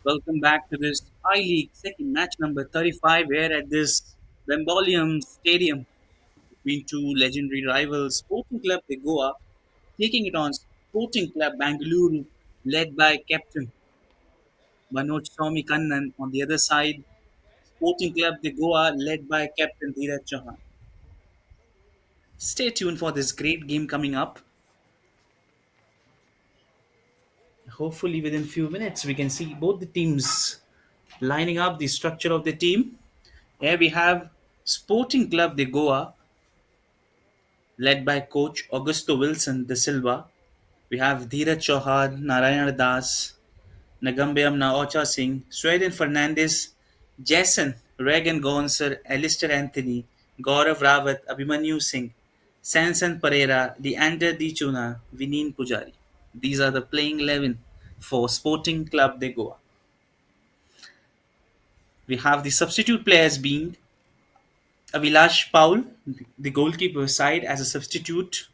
Welcome back to this I League second match number 35 here at this Bengaluru Stadium between two legendary rivals, Sporting Club de Goa taking it on Sporting Club Bengaluru led by captain Manoj Swami Kannan on the other side, Sporting Club de Goa led by captain Dheeraj Chauhan. Stay tuned for this great game coming up. Hopefully within few minutes we can see both the teams lining up the structure of the team. Here we have Sporting Club de Goa, led by coach Augusto Wilson de Silva. We have Dheeraj Chauhan, Narayana Das, Nagambayam Naocha Singh, Sweden Fernandes, Jason, Regan Gonser, Alistair Anthony, Gaurav Rawat, Abhimanyu Singh, Sansan Pereira, Leander Di Chuna, Vineen Pujari. These are the playing 11 for Sporting Club de Goa. We have the substitute players being Avilash Paul, the goalkeeper side as a substitute,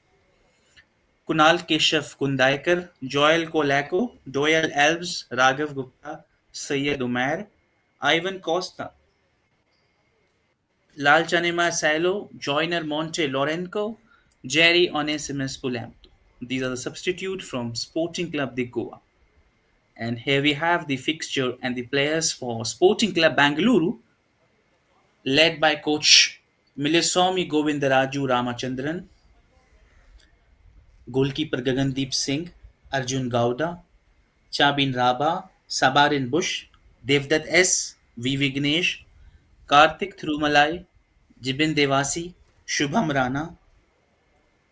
Kunal Keshav Kundaikar, Joel Kolako, Doyle Elves, Raghav Gupta, Syed Umair, Ivan Costa, Lal Chanema Silo, Joyner Monte Lorenco, Jerry Onesimus Pulamto. These are the substitute from Sporting Club de Goa. And here we have the fixture and the players for Sporting Club Bengaluru, led by coach Miliswamy Govindaraju Ramachandran, goalkeeper Gagandeep Singh, Arjun Gowda, Chabin Raba, Sabarin Bush, Devdutt S, V. Vignesh, Karthik Thirumalai, Jibin Devasi, Shubham Rana,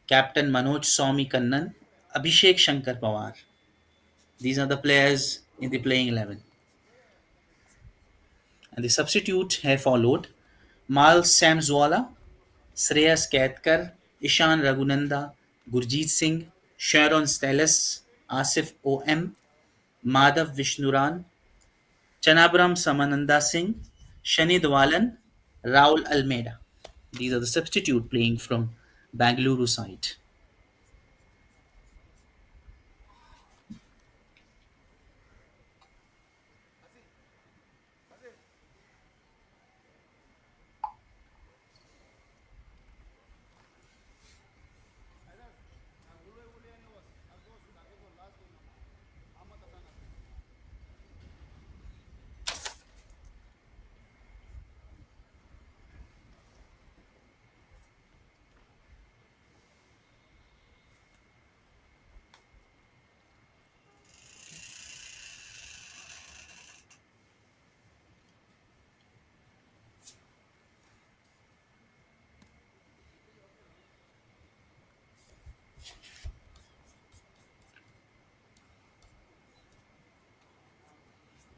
Captain Manoj Swami Kannan, Abhishek Shankar Pawar. These are the players in the playing 11. And the substitute have followed Mal Samzwala, Shreyas Ketkar, Ishan Raghunanda, Gurjeet Singh, Sharon Stellis, Asif O.M., Madhav Vishnuran, Chanabram Samananda Singh, Shani Dwalan, Raul Almeida. These are the substitute playing from Bangalore side.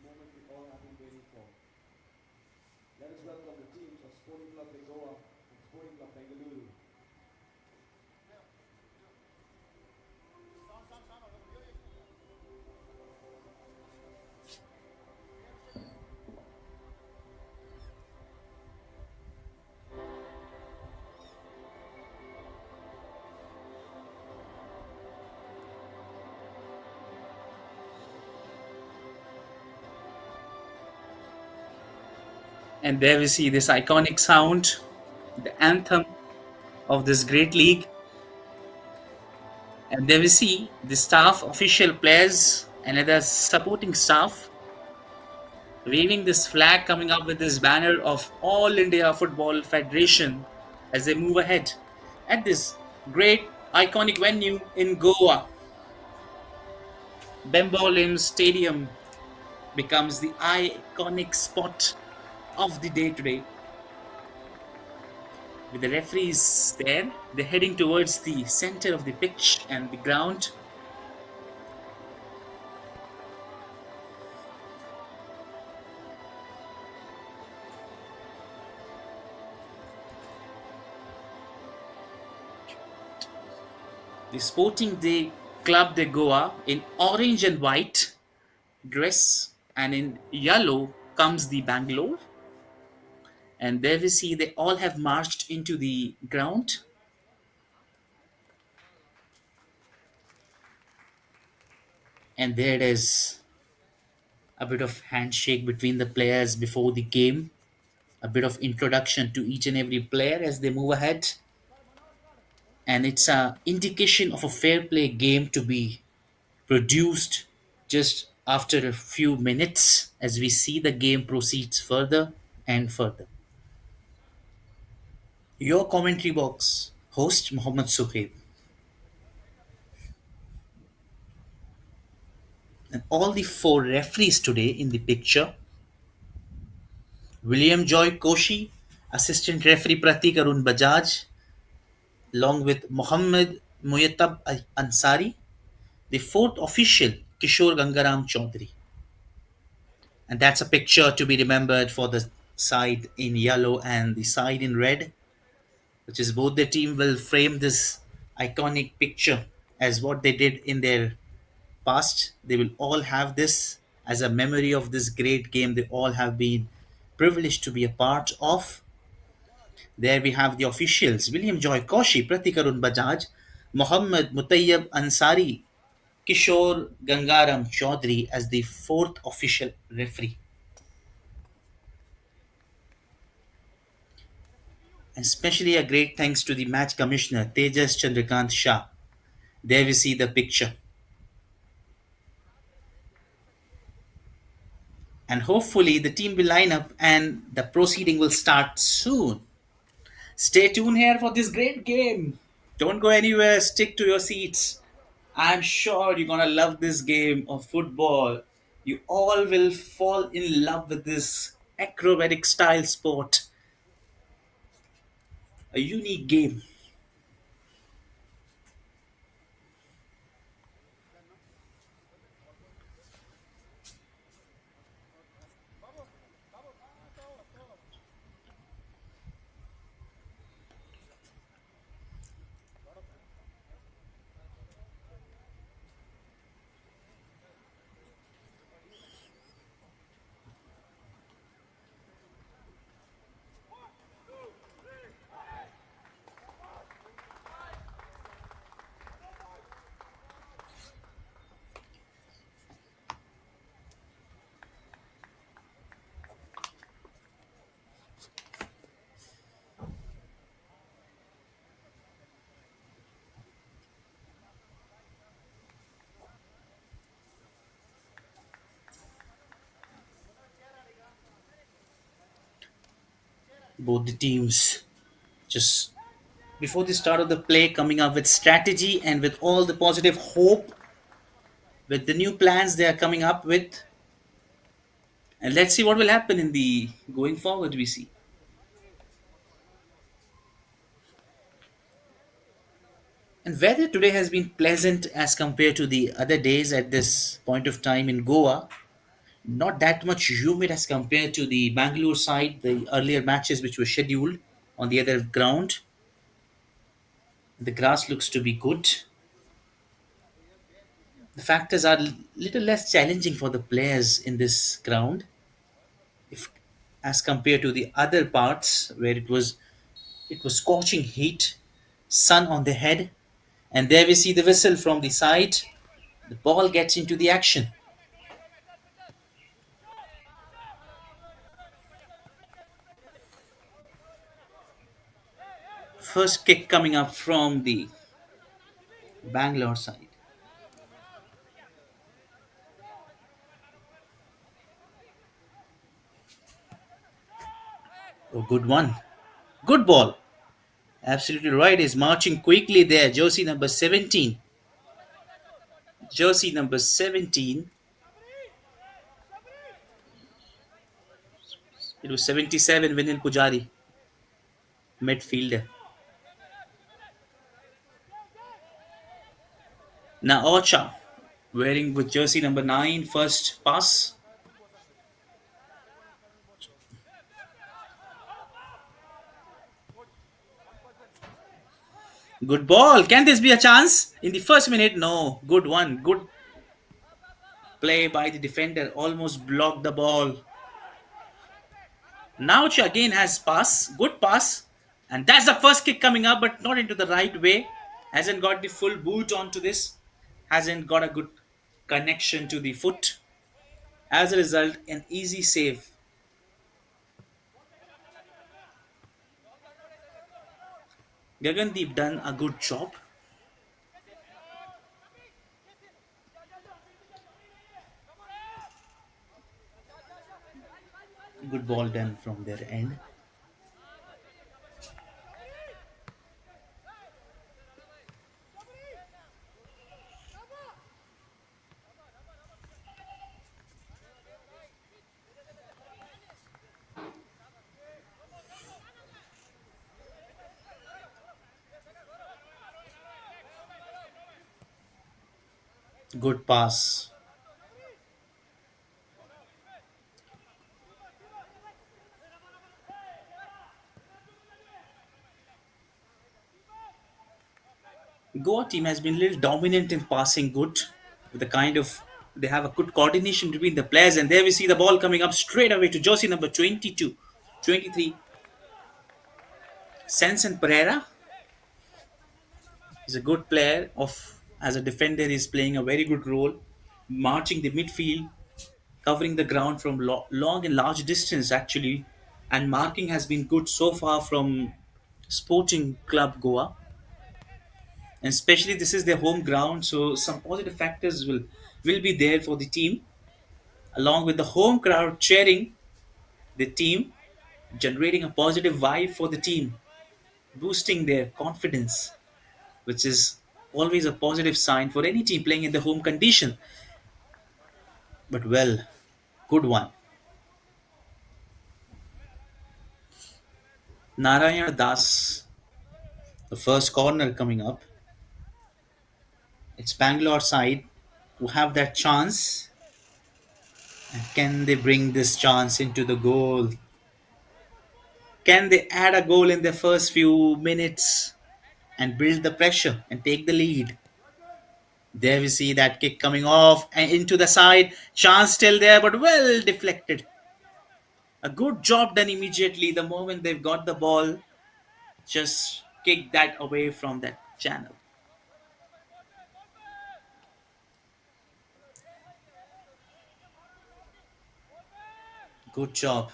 Moment we all have been waiting for. Let us welcome the teams of Sporting Club de Goa and Sporting Club Bengaluru. And there we see this iconic sound, the anthem of this great league. And there we see the staff, official players, and other supporting staff waving this flag, coming up with this banner of All India Football Federation as they move ahead at this great iconic venue in Goa. Bembolim Stadium becomes the iconic spot of the day today. With the referees there, they're heading towards the center of the pitch and the ground. The Sporting Day Club de Goa in orange and white dress, and in yellow comes the Bangalore. And there we see they all have marched into the ground. And there it is. A bit of handshake between the players before the game, a bit of introduction to each and every player as they move ahead, and it's a indication of a fair play game to be produced just after a few minutes as we see the game proceeds further and further. Your commentary box host Mohammed Suhaib, and all the four referees today in the picture: William Joy Koshi, assistant referee Pratik Arun Bajaj, along with Mohammed Muyatab Ansari, the fourth official Kishore Gangaram Chaudhary. And that's a picture to be remembered for the side in yellow and the side in red, which is both the team will frame this iconic picture as what they did in their past. They will all have this as a memory of this great game they all have been privileged to be a part of. There we have the officials: William Joy Koshi, Pratik Arun Bajaj, Mohammad Mutayyab Ansari, Kishore Gangaram Chaudhary as the fourth official referee. And especially a great thanks to the match commissioner Tejas Chandrakant Shah. There we see the picture. And hopefully the team will line up and the proceeding will start soon. Stay tuned here for this great game. Don't go anywhere, stick to your seats. I'm sure you're gonna love this game of football. You all will fall in love with this acrobatic style sport, a unique game. Both the teams just before the start of the play coming up with strategy and with all the positive hope with the new plans they are coming up with, and let's see what will happen in the going forward we see. And weather today has been pleasant as compared to the other days at this point of time in Goa. Not that much humid as compared to the Bangalore side, the earlier matches which were scheduled on the other ground. The grass looks to be good. The factors are little less challenging for the players in this ground if as compared to the other parts where it was scorching heat, sun on the head, and there we see the whistle from the side. The ball gets into the action. First kick coming up from the Bangalore side. Oh, good one. Good ball. Absolutely right. Is marching quickly there. Jersey number 17. Jersey number 17. It was 77, Vinil Pujari, midfielder. Now Ocha, wearing with jersey number 9, first pass. Good ball. Can this be a chance? In the first minute, no. Good one. Good play by the defender. Almost blocked the ball. Now Ocha again has pass. Good pass. And that's the first kick coming up, but not into the right way. Hasn't got the full boot onto this. Hasn't got a good connection to the foot. As a result, an easy save. Gagandeep done a good job. Good ball done from their end. Good pass. Goa team has been a little dominant in passing good with the kind of they have a good coordination between the players, and there we see the ball coming up straight away to Josie number 22, 23. Sensen Pereira is a good player of as a defender. He's playing a very good role, marching the midfield, covering the ground from long and large distance actually, and marking has been good so far from Sporting Club Goa, and especially this is their home ground, so some positive factors will be there for the team, along with the home crowd cheering the team, generating a positive vibe for the team, boosting their confidence, which is always a positive sign for any team playing in the home condition. But well, good one. Narayana Das, the first corner coming up. It's Bangalore side who have that chance. Can they bring this chance into the goal? Can they add a goal in the first few minutes and build the pressure and take the lead? There we see that kick coming off and into the side. Chance still there, but well deflected. A good job done immediately the moment they've got the ball. Just kick that away from that channel. Good job.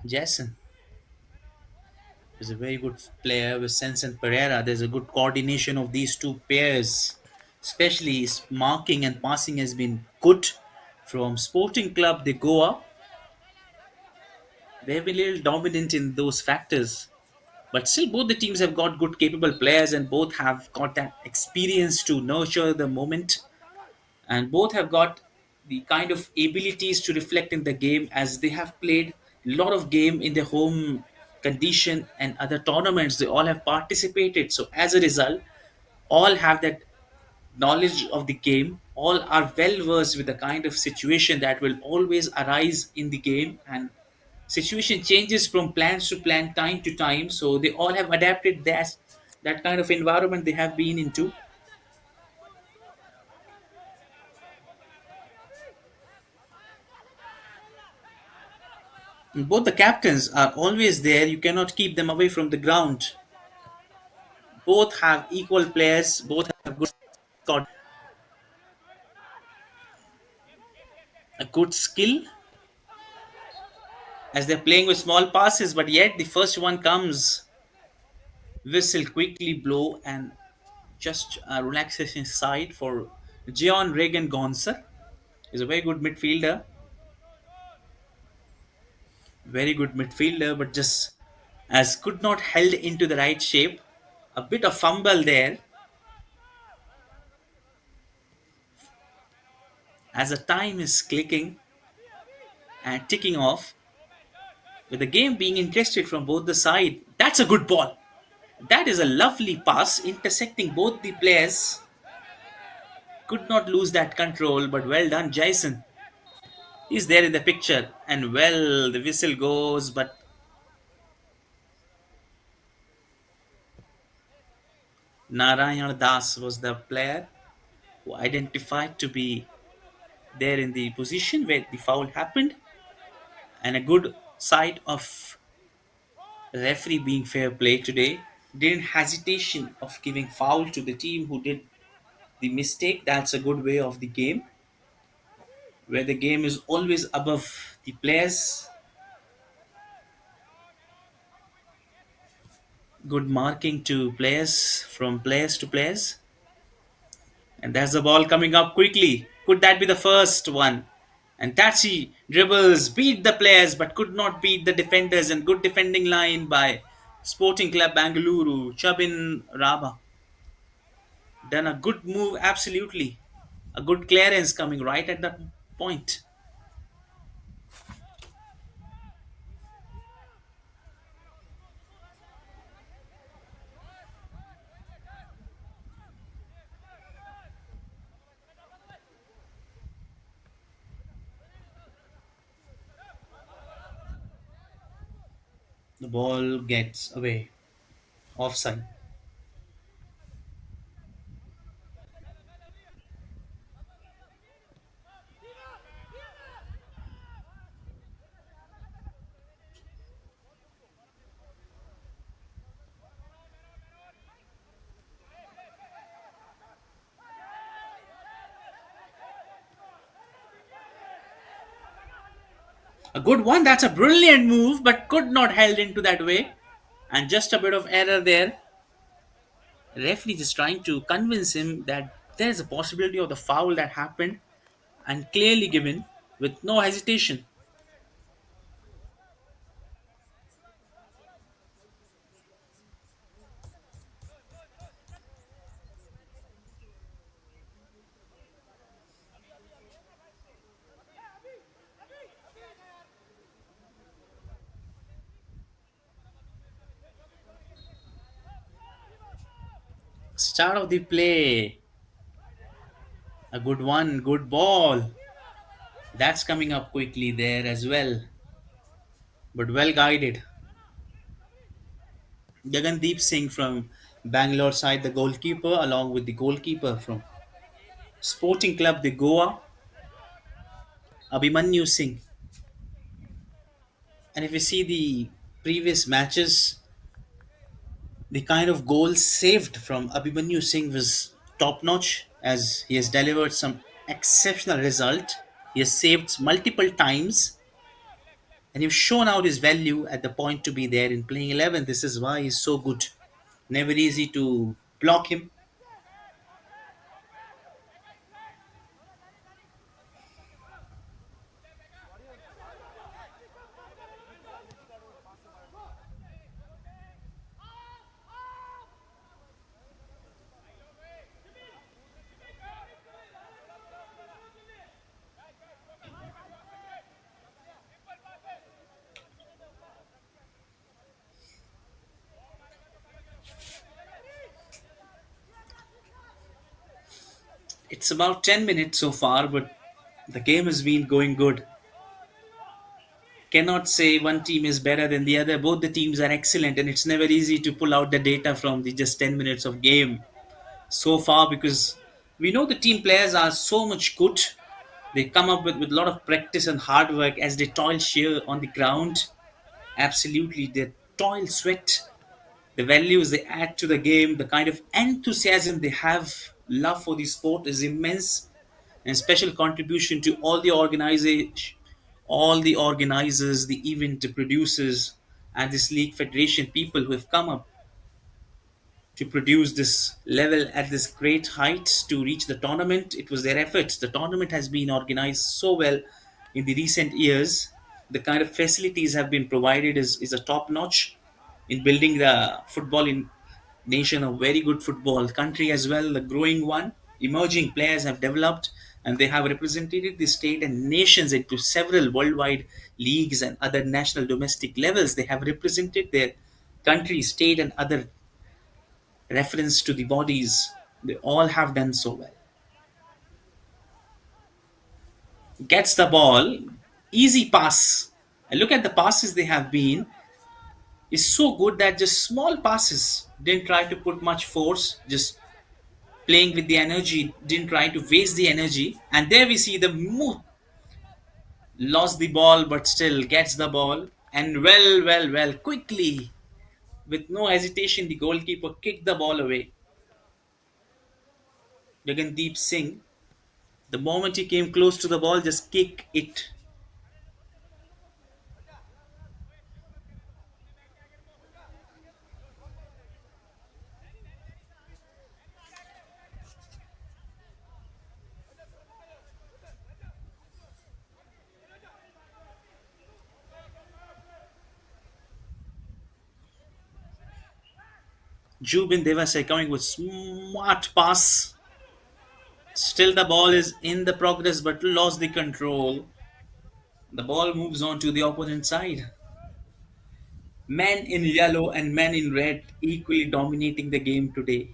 Jason is a very good player with Sense and Pereira. There's a good coordination of these two pairs. Especially his marking and passing has been good from Sporting Club de Goa. They've been a little dominant in those factors. But still, both the teams have got good, capable players, and both have got that experience to nurture the moment. And both have got the kind of abilities to reflect in the game as they have played a lot of game in their home condition and other tournaments. They all have participated. So, as a result, all have that knowledge of the game, all are well versed with the kind of situation that will always arise in the game, and situation changes from plans to plan, time to time, so they all have adapted that kind of environment they have been into. And both the captains are always there, you cannot keep them away from the ground. Both have equal players, both have good squad, a good skill as they're playing with small passes, but yet the first one comes, whistle quickly blow, and just a relaxation side for Jeon Regan Gonser. Is a very good midfielder, very good midfielder, but just as could not held into the right shape. A bit of fumble there as the time is clicking and ticking off, with the game being interested from both the side. That's a good ball. That is a lovely pass intersecting both the players. Could not lose that control, but well done, Jason. He's there in the picture, and well, the whistle goes, but Narayana Das was the player who identified to be there in the position where the foul happened, and a good sight of Referee being fair play today, didn't hesitation of giving foul to the team who did the mistake. That's a good way of the game, where the game is always above the players. Good marking to players, from players to players. And there's the ball coming up quickly. Could that be the first one? And Tachi dribbles, beat the players, but could not beat the defenders. And good defending line by Sporting Club Bengaluru. Chabin Raba done a good move, absolutely. A good clearance coming right at that point. The ball gets away, offside. A good one. That's a brilliant move, but could not held into that way. And just a bit of error there. Referee just trying to convince him that there's a possibility of the foul that happened and clearly given with no hesitation. Start of the play. A good one, good ball. That's coming up quickly there as well, but well guided. Gagandeep Singh from Bangalore side, the goalkeeper, along with the goalkeeper from Sporting Club de Goa, Abhimanyu Singh. And if you see the previous matches, the kind of goals saved from Abhimanyu Singh was top notch, as he has delivered some exceptional result. He has saved multiple times, and he's shown out his value at the point to be there in playing 11. This is why he's so good. Never easy to block him. It's about 10 minutes so far, but the game has been going good. Cannot say one team is better than the other. Both the teams are excellent, and it's never easy to pull out the data from the just 10 minutes of game so far, because we know the team players are so much good. They come up with a lot of practice and hard work as they toil sheer on the ground. Absolutely, they toil, sweat, the values they add to the game, the kind of enthusiasm they have, love for the sport is immense, and special contribution to all the organizers, the event producers, and this league federation people who have come up to produce this level at this great heights to reach the tournament. It was their efforts. The tournament has been organized so well in the recent years. The kind of facilities have been provided is a top notch in building the football in nation a very good football country as well, the growing one. Emerging players have developed, and they have represented the state and nations into several worldwide leagues and other national domestic levels. They have represented their country, state, and other reference to the bodies. They all have done so well. Gets the ball, easy pass. And look at the passes they have been. Is so good that just small passes, didn't try to put much force, just playing with the energy, didn't try to waste the energy. And there we see the move, lost the ball, but still gets the ball. And well, quickly. With no hesitation, the goalkeeper kicked the ball away. Gagandeep Singh, the moment he came close to the ball, just kick it. Jubin Devasai coming with smart pass. Still the ball is in the progress but lost the control. The ball moves on to the opponent side. Men in yellow and men in red equally dominating the game today.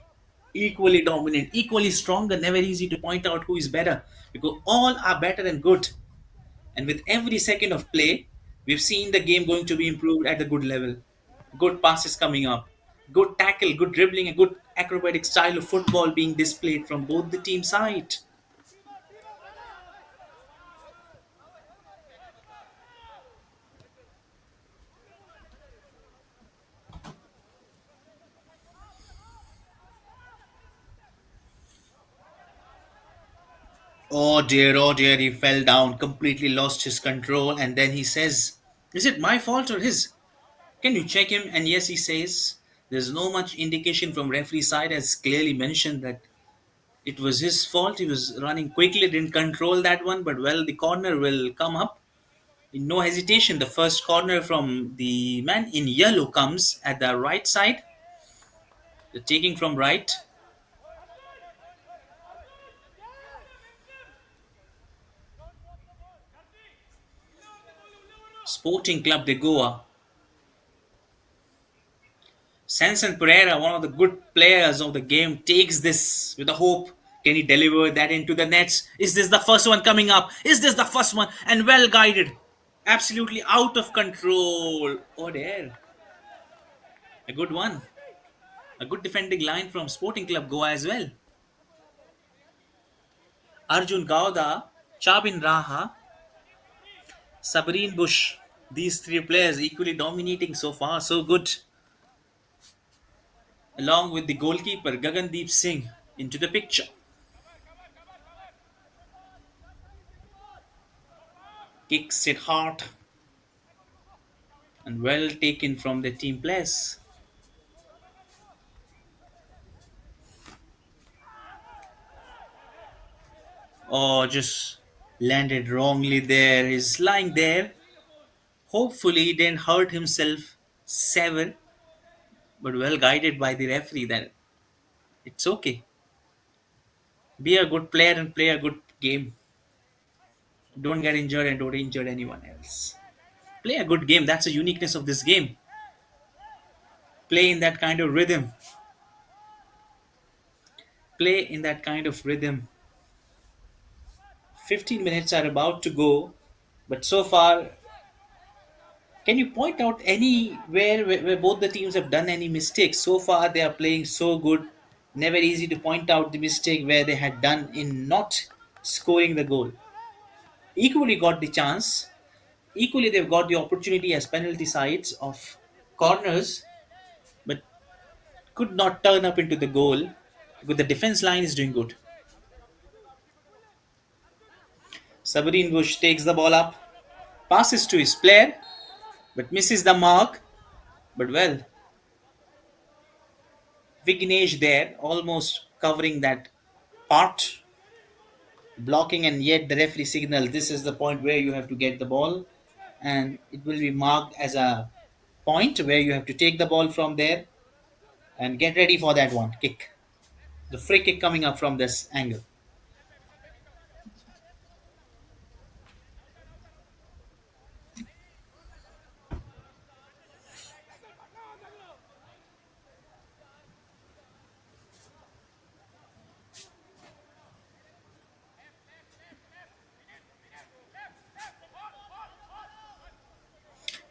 Equally dominant, equally stronger, never easy to point out who is better because all are better and good. And with every second of play, we've seen the game going to be improved at a good level. Good passes coming up, good tackle, good dribbling, and good acrobatic style of football being displayed from both the team side. Oh dear, he fell down, completely lost his control, and then he says, "Is it my fault or his? Can you check him?" And yes, he says, "There's no much indication from referee side as clearly mentioned that it was his fault. He was running quickly, didn't control that one, but well, the corner will come up. In no hesitation, the first corner from the man in yellow comes at the right side. The taking from right. Sporting Club de Goa. Sanson Pereira, one of the good players of the game, takes this with a hope. Can he deliver that into the nets? Is this the first one coming up? Is this the first one? And well guided. Absolutely out of control. Oh, there. A good one. A good defending line from Sporting Club Goa as well. Arjun Gauda, Chabin Raha, Sabrine Bush. These three players equally dominating so far. So good. Along with the goalkeeper Gagandeep Singh into the picture. Kicks it hard and well taken from the team players. Oh, just landed wrongly there. He's lying there. Hopefully, he didn't hurt himself sever, but well guided by the referee. Then it's okay. Be a good player and play a good game. Don't get injured and don't injure anyone else. Play a good game. That's the uniqueness of this game. Play in that kind of rhythm. Play in that kind of rhythm. 15 minutes are about to go, but so far, can you point out anywhere where both the teams have done any mistakes? So far, they are playing so good. Never easy to point out the mistake where they had done in not scoring the goal. Equally got the chance. Equally, they've got the opportunity as penalty sides of corners, but could not turn up into the goal because the defense line is doing good. Sabrine Bush takes the ball up, passes to his player, but misses the mark. But well, Vignesh there almost covering that part, blocking, and yet the referee signal this is the point where you have to get the ball, and it will be marked as a point where you have to take the ball from there and get ready for that one kick. The free kick coming up from this angle.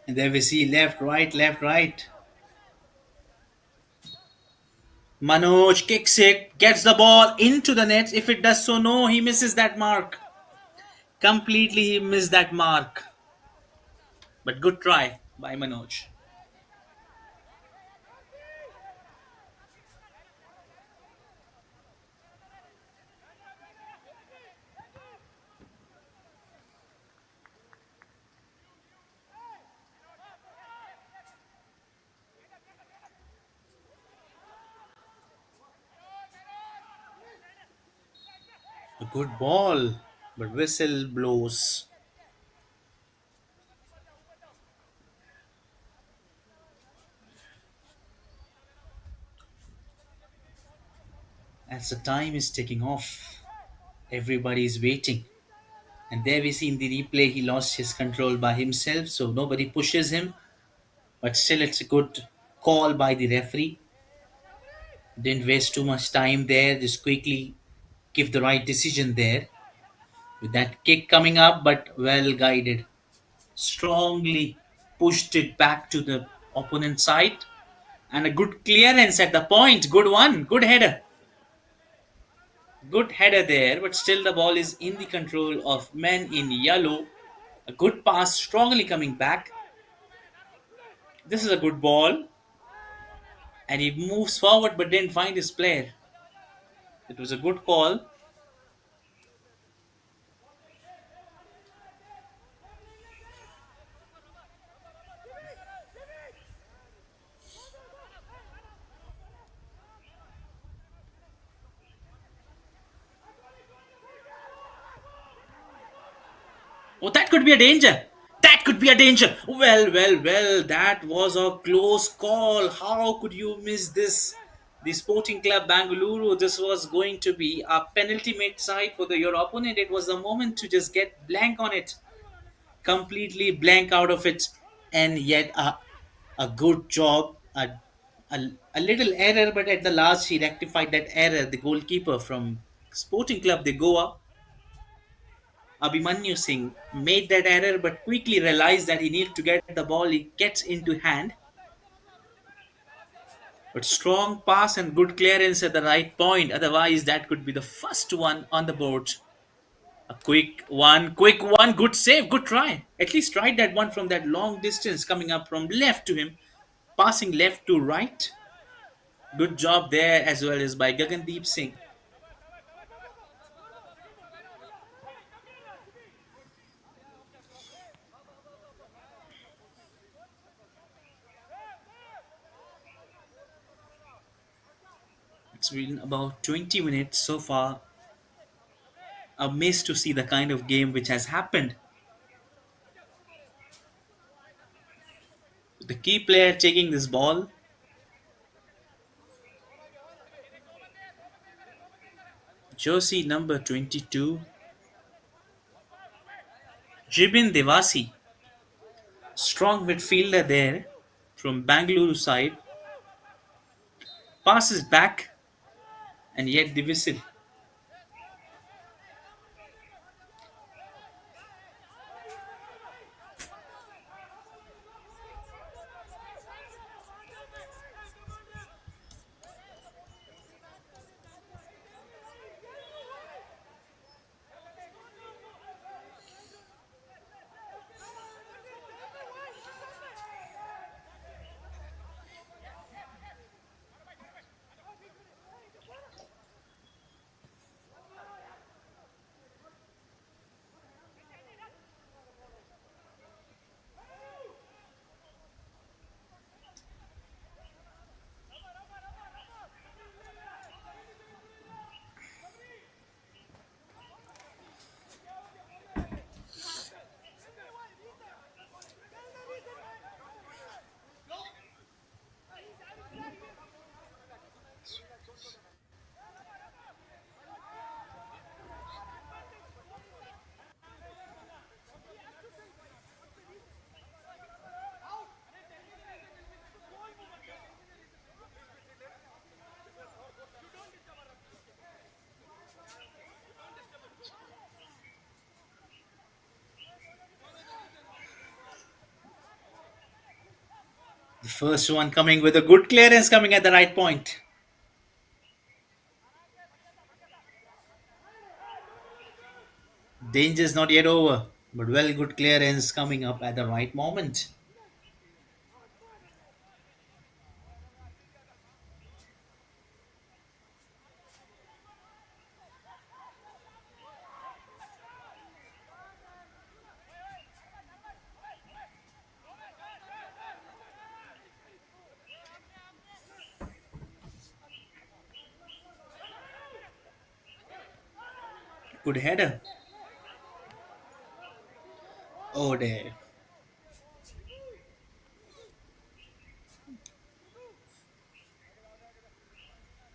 And there we see left, right, left, right. Manoj kicks it, gets the ball into the net. If it does so, no, he misses that mark. Completely, he missed that mark. But good try by Manoj. Good ball, but whistle blows. As the time is ticking off, everybody is waiting. And there we see in the replay he lost his control by himself, so nobody pushes him. But still, it's a good call by the referee. Didn't waste too much time there, just quickly give the right decision there. With that kick coming up, but well guided. Strongly pushed it back to the opponent side. And a good clearance at the point. Good one. Good header. Good header there, but still the ball is in the control of men in yellow. A good pass, strongly coming back. This is a good ball. And he moves forward but didn't find his player. It was a good call. Oh, that could be a danger. That could be a danger. Well, well, well. That was a close call. How could you miss this? The Sporting Club Bengaluru. This was going to be a penalty made side for your opponent. It was the moment to just get blank on it, completely blank out of it, and yet a good job. A little error, but at the last he rectified that error. The goalkeeper from Sporting Club de Goa, Abhimanyu Singh, made that error but quickly realized that he needed to get the ball. He gets into hand, but strong pass and good clearance at the right point. Otherwise, that could be the first one on the board. A quick one, good save, good try. At least tried that one from that long distance coming up from left to him, passing left to right. Good job there as well as by Gagandeep Singh. It's been about 20 minutes so far. Amazed to see the kind of game which has happened. The key player taking this ball, jersey number 22, Jibin Devasi. Strong midfielder there from Bangalore side. Passes back and yet the whistle. The first one coming with a good clearance coming at the right point. Danger is not yet over, but well good clearance coming up at the right moment. Good header. Oh, there.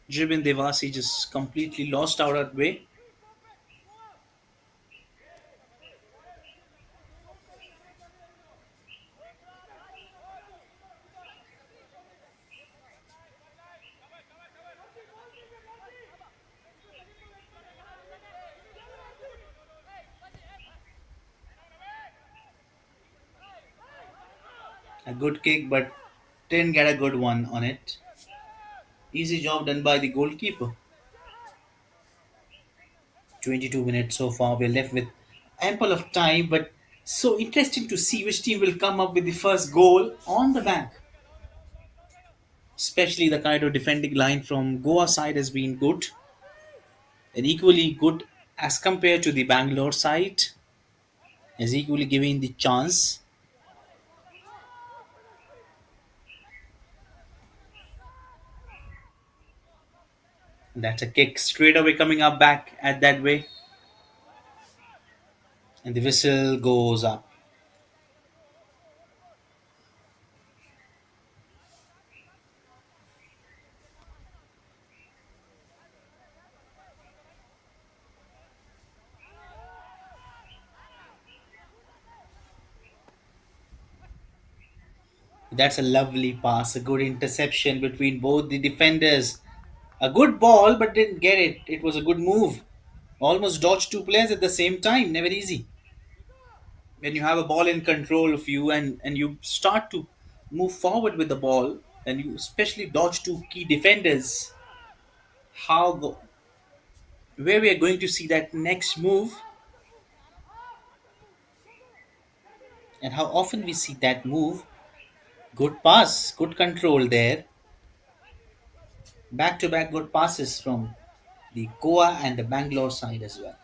Jibin Devasi just completely lost out that way. A good kick, but didn't get a good one on it. Easy job done by the goalkeeper. 22 minutes so far. We're left with ample of time, but so interesting to see which team will come up with the first goal on the bank. Especially the kind of defending line from Goa side has been good and equally good as compared to the Bangalore side, is equally giving the chance. That's a kick straight away coming up back at that way, and the whistle goes up. That's a lovely pass, a good interception between both the defenders. A good ball, but didn't get it. It was a good move. Almost dodged two players at the same time. Never easy. When you have a ball in control of you and you start to move forward with the ball and you especially dodge two key defenders, where we are going to see that next move and how often we see that move. Good pass, good control there. Back to back good passes from the Goa and the Bangalore side as well.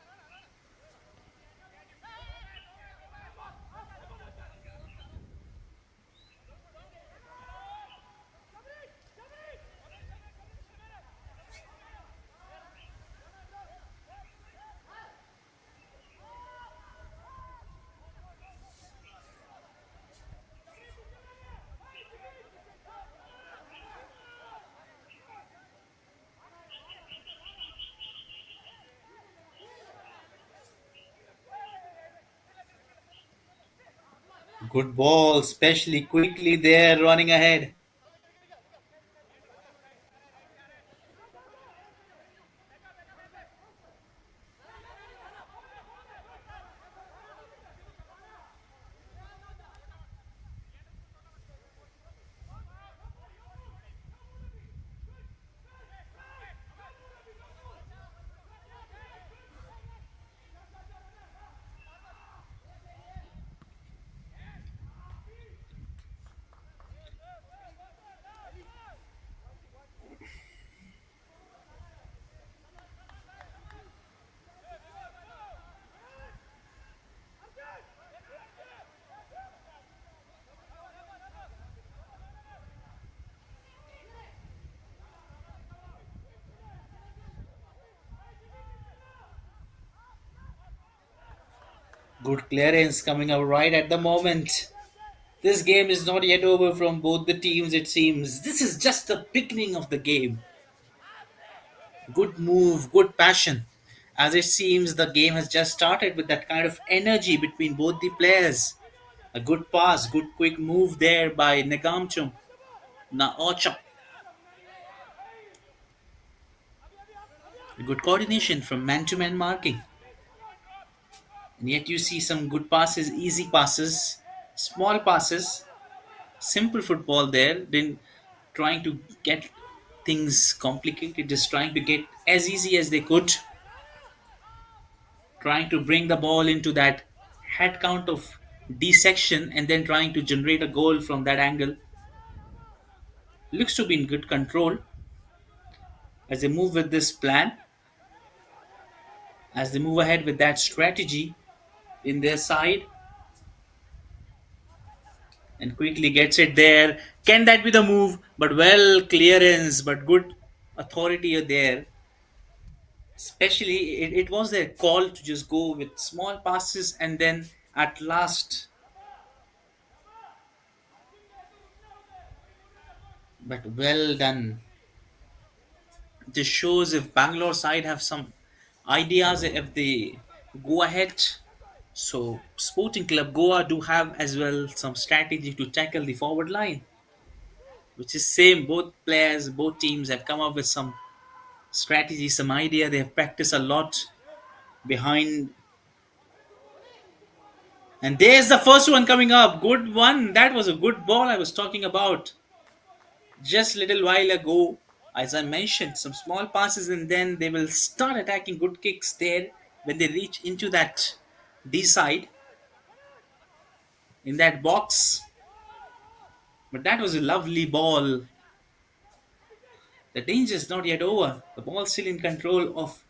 Good ball, especially quickly there, running ahead. Good clearance coming up right at the moment. This game is not yet over from both the teams, it seems. This is just the beginning of the game. Good move, good passion. As it seems, the game has just started with that kind of energy between both the players. A good pass, good quick move there by Negamchum. Naocha. Good coordination from man to man marking. And yet you see some good passes, easy passes, small passes, simple football there. Then trying to get things complicated, just trying to get as easy as they could, trying to bring the ball into that head count of D section and then trying to generate a goal from that angle. Looks to be in good control as they move with this plan, as they move ahead with that strategy in their side and quickly gets it there. Can that be the move? But well, clearance, but good authority there. Especially, it was their call to just go with small passes and then at last, but well done. This shows if Bangalore side have some ideas if they go ahead. So Sporting Club Goa do have as well some strategy to tackle the forward line, which is same. Both players, both teams have come up with some strategy, some idea. They have practiced a lot behind. And there's the first one coming up. Good one. That was a good ball I was talking about just little while ago. As I mentioned, some small passes and then they will start attacking good kicks there when they reach into that D side in that box. But that was a lovely ball. The danger is not yet over. The ball still in control of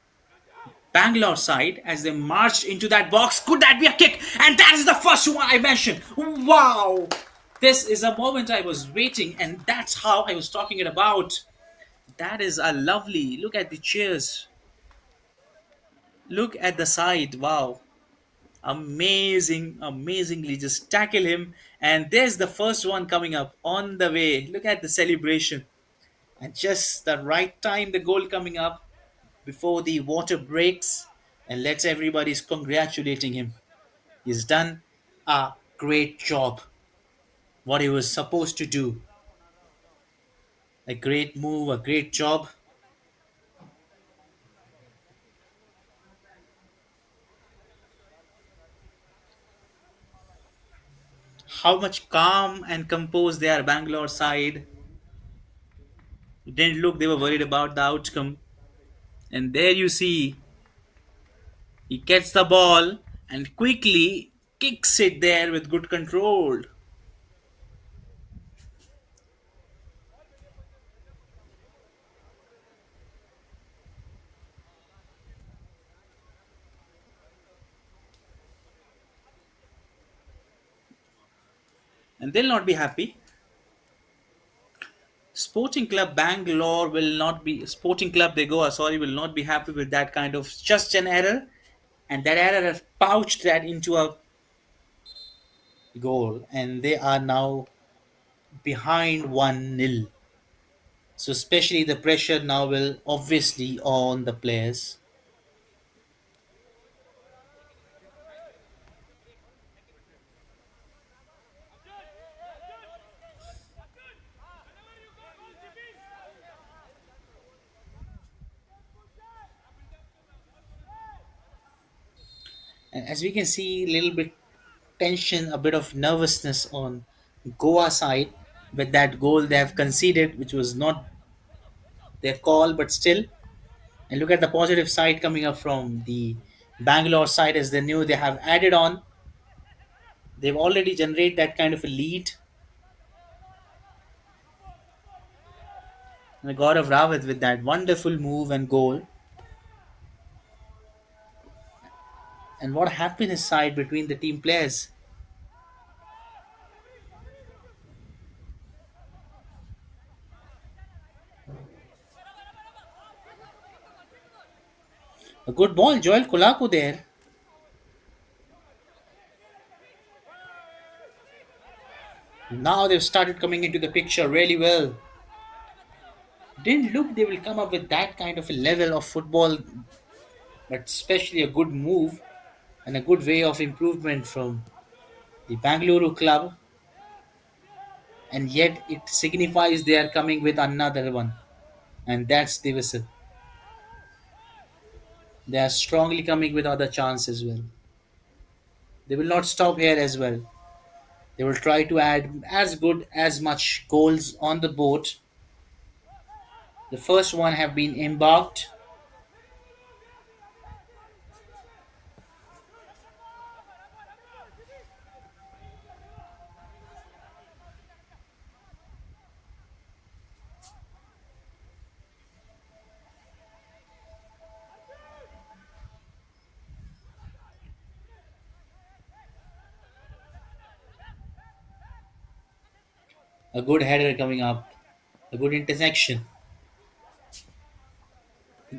Bangalore side as they marched into that box. Could that be a kick? And that is the first one I mentioned. Wow! This is a moment I was waiting, and that's how I was talking it about. That is a lovely look at the cheers. Look at the side. Wow. Amazing, amazingly just tackle him. And there's the first one coming up on the way. Look at the celebration. And just the right time, the goal coming up before the water breaks and lets everybody's congratulating him. He's done a great job. What he was supposed to do. A great move, a great job. How much calm and composed they are, Bangalore side. It didn't look they were worried about the outcome. And there you see, he gets the ball and quickly kicks it there with good control. And they'll not be happy. Sporting Club Bangalore will not be Sporting Club they go sorry will not be happy with that kind of just an error, and that error has pouched that into a goal, and they are now behind 1-0. So especially the pressure now will obviously on the players. And as we can see, a little bit tension, a bit of nervousness on Goa side with that goal they have conceded, which was not their call, but still. And look at the positive side coming up from the Bangalore side as they knew they have added on. They've already generated that kind of a lead. And the God of Rawat with that wonderful move and goal. And what happiness side between the team players. A good ball, Joel Kulaku there. Now they've started coming into the picture really well. Didn't look they will come up with that kind of a level of football, but especially a good move and a good way of improvement from the Bengaluru club. And yet it signifies they are coming with another one, and that's the whistle. They are strongly coming with other chance as well. They will not stop here as well. They will try to add as good as much goals on the board. The first one have been embarked. A good header coming up. A good intersection.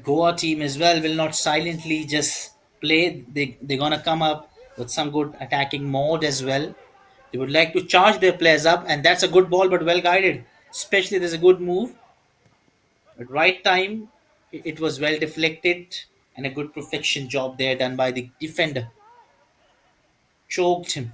Goa team as well will not silently just play. They're gonna come up with some good attacking mode as well. They would like to charge their players up, and that's a good ball, but well guided. Especially there's a good move at right time. It was well deflected, and a good perfection job there done by the defender. Choked him.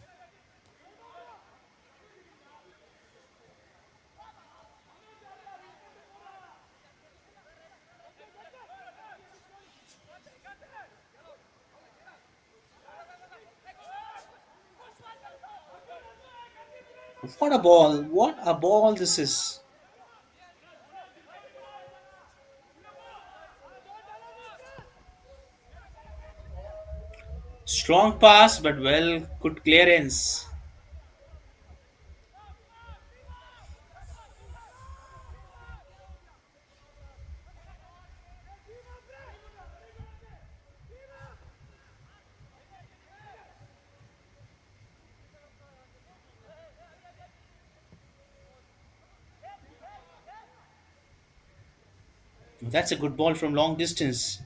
What a ball! What a ball this is! Strong pass, but well, good clearance. That's a good ball from long distance.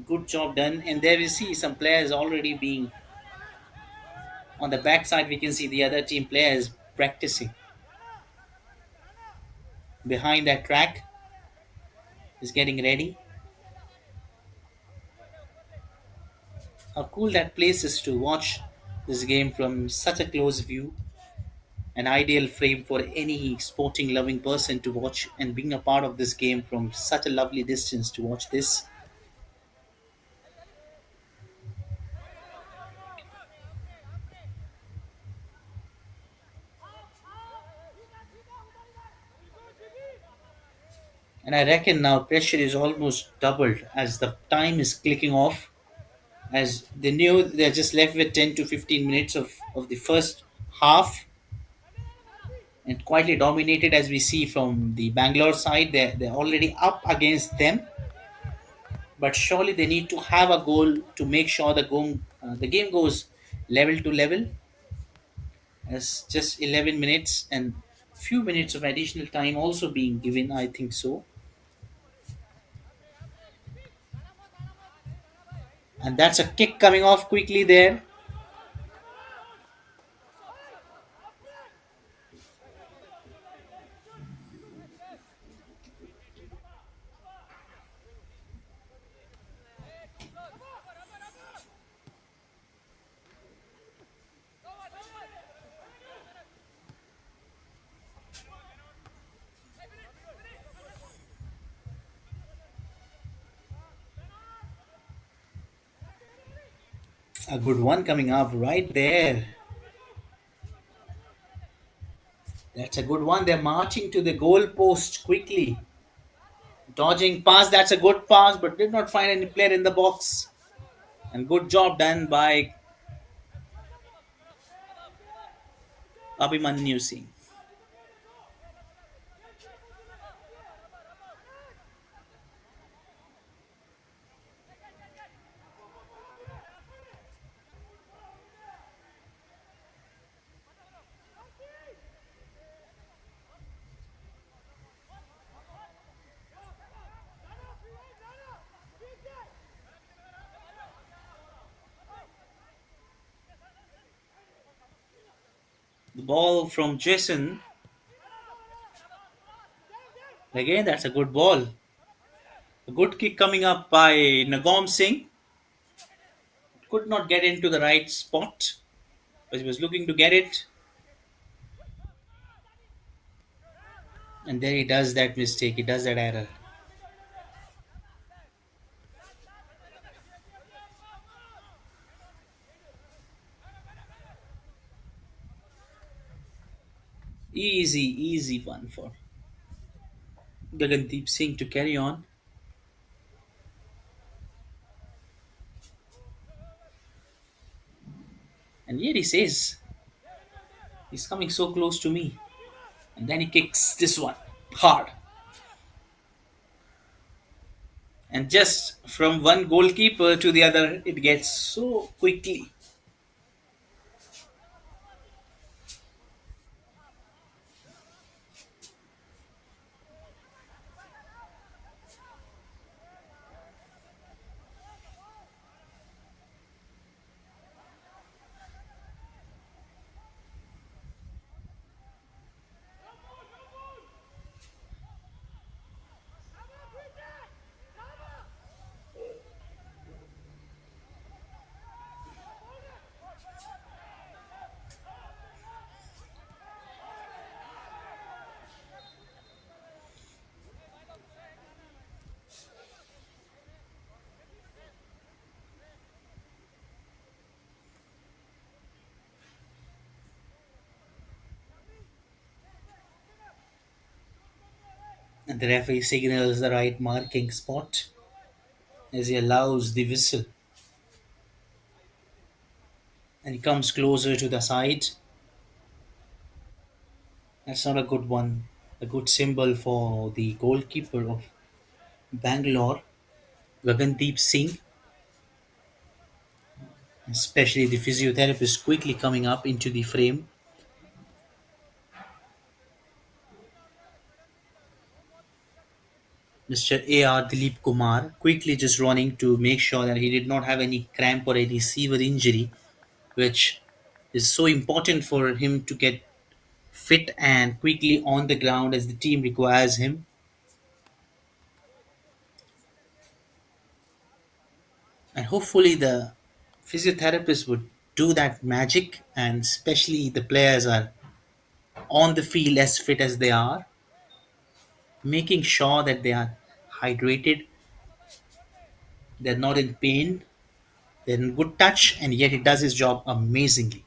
Good job done. And there we see some players already being on the backside. We can see the other team players practicing behind that track. Is getting ready. How cool that place is to watch this game from such a close view. An ideal frame for any sporting loving person to watch and being a part of this game from such a lovely distance to watch this. And I reckon now pressure is almost doubled as the time is clicking off. As they knew they're just left with 10 to 15 minutes of the first half, and quietly dominated as we see from the Bangalore side. They're already up against them, but surely they need to have a goal to make sure the game goes level to level. As just 11 minutes and few minutes of additional time also being given, I think so. And that's a kick coming off quickly there. A good one coming up right there. That's a good one. They're marching to the goal post quickly. Dodging pass, that's a good pass, but did not find any player in the box. And good job done by Abhimanyu Singh. The ball from Jason. Again, that's a good ball. A good kick coming up by Nagom Singh. Could not get into the right spot, but he was looking to get it. And then he does that mistake. He does that error. Easy, easy one for Gagandeep Singh to carry on. And yet he says, he's coming so close to me. And then he kicks this one hard. And just from one goalkeeper to the other, it gets so quickly. And the referee signals the right marking spot as he allows the whistle. And he comes closer to the side. That's not a good one. A good symbol for the goalkeeper of Bangalore, Gagandeep Singh, especially the physiotherapist quickly coming up into the frame. Mr. A.R. Dilip Kumar quickly just running to make sure that he did not have any cramp or any severe injury, which is so important for him to get fit and quickly on the ground as the team requires him. And hopefully, the physiotherapist would do that magic, and especially the players are on the field as fit as they are, making sure that they are hydrated, they're not in pain, they're in good touch, and yet he does his job amazingly.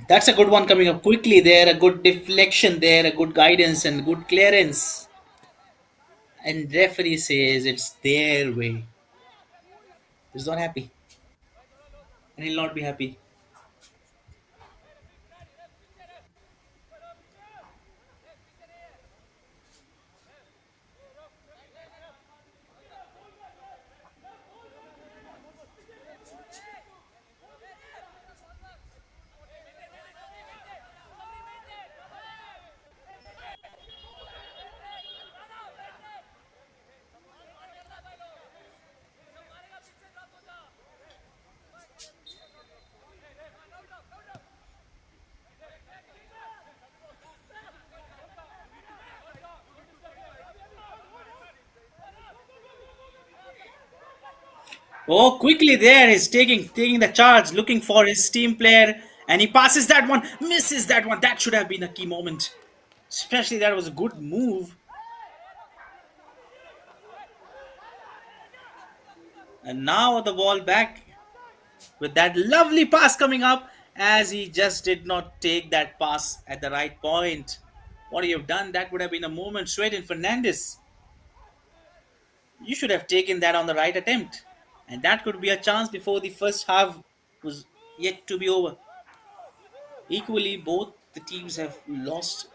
That's a good one coming up quickly there, a good deflection there, a good guidance and good clearance. And referee says it's their way. He's not happy, and he'll not be happy. Oh, quickly there, he's taking the charge, looking for his team player, and he passes that one, misses that one. That should have been a key moment. Especially that was a good move. And now the ball back with that lovely pass coming up as he just did not take that pass at the right point. What you have done, that would have been a moment. Sweat in Fernandez. You should have taken that on the right attempt. And that could be a chance before the first half was yet to be over. Equally, both the teams have lost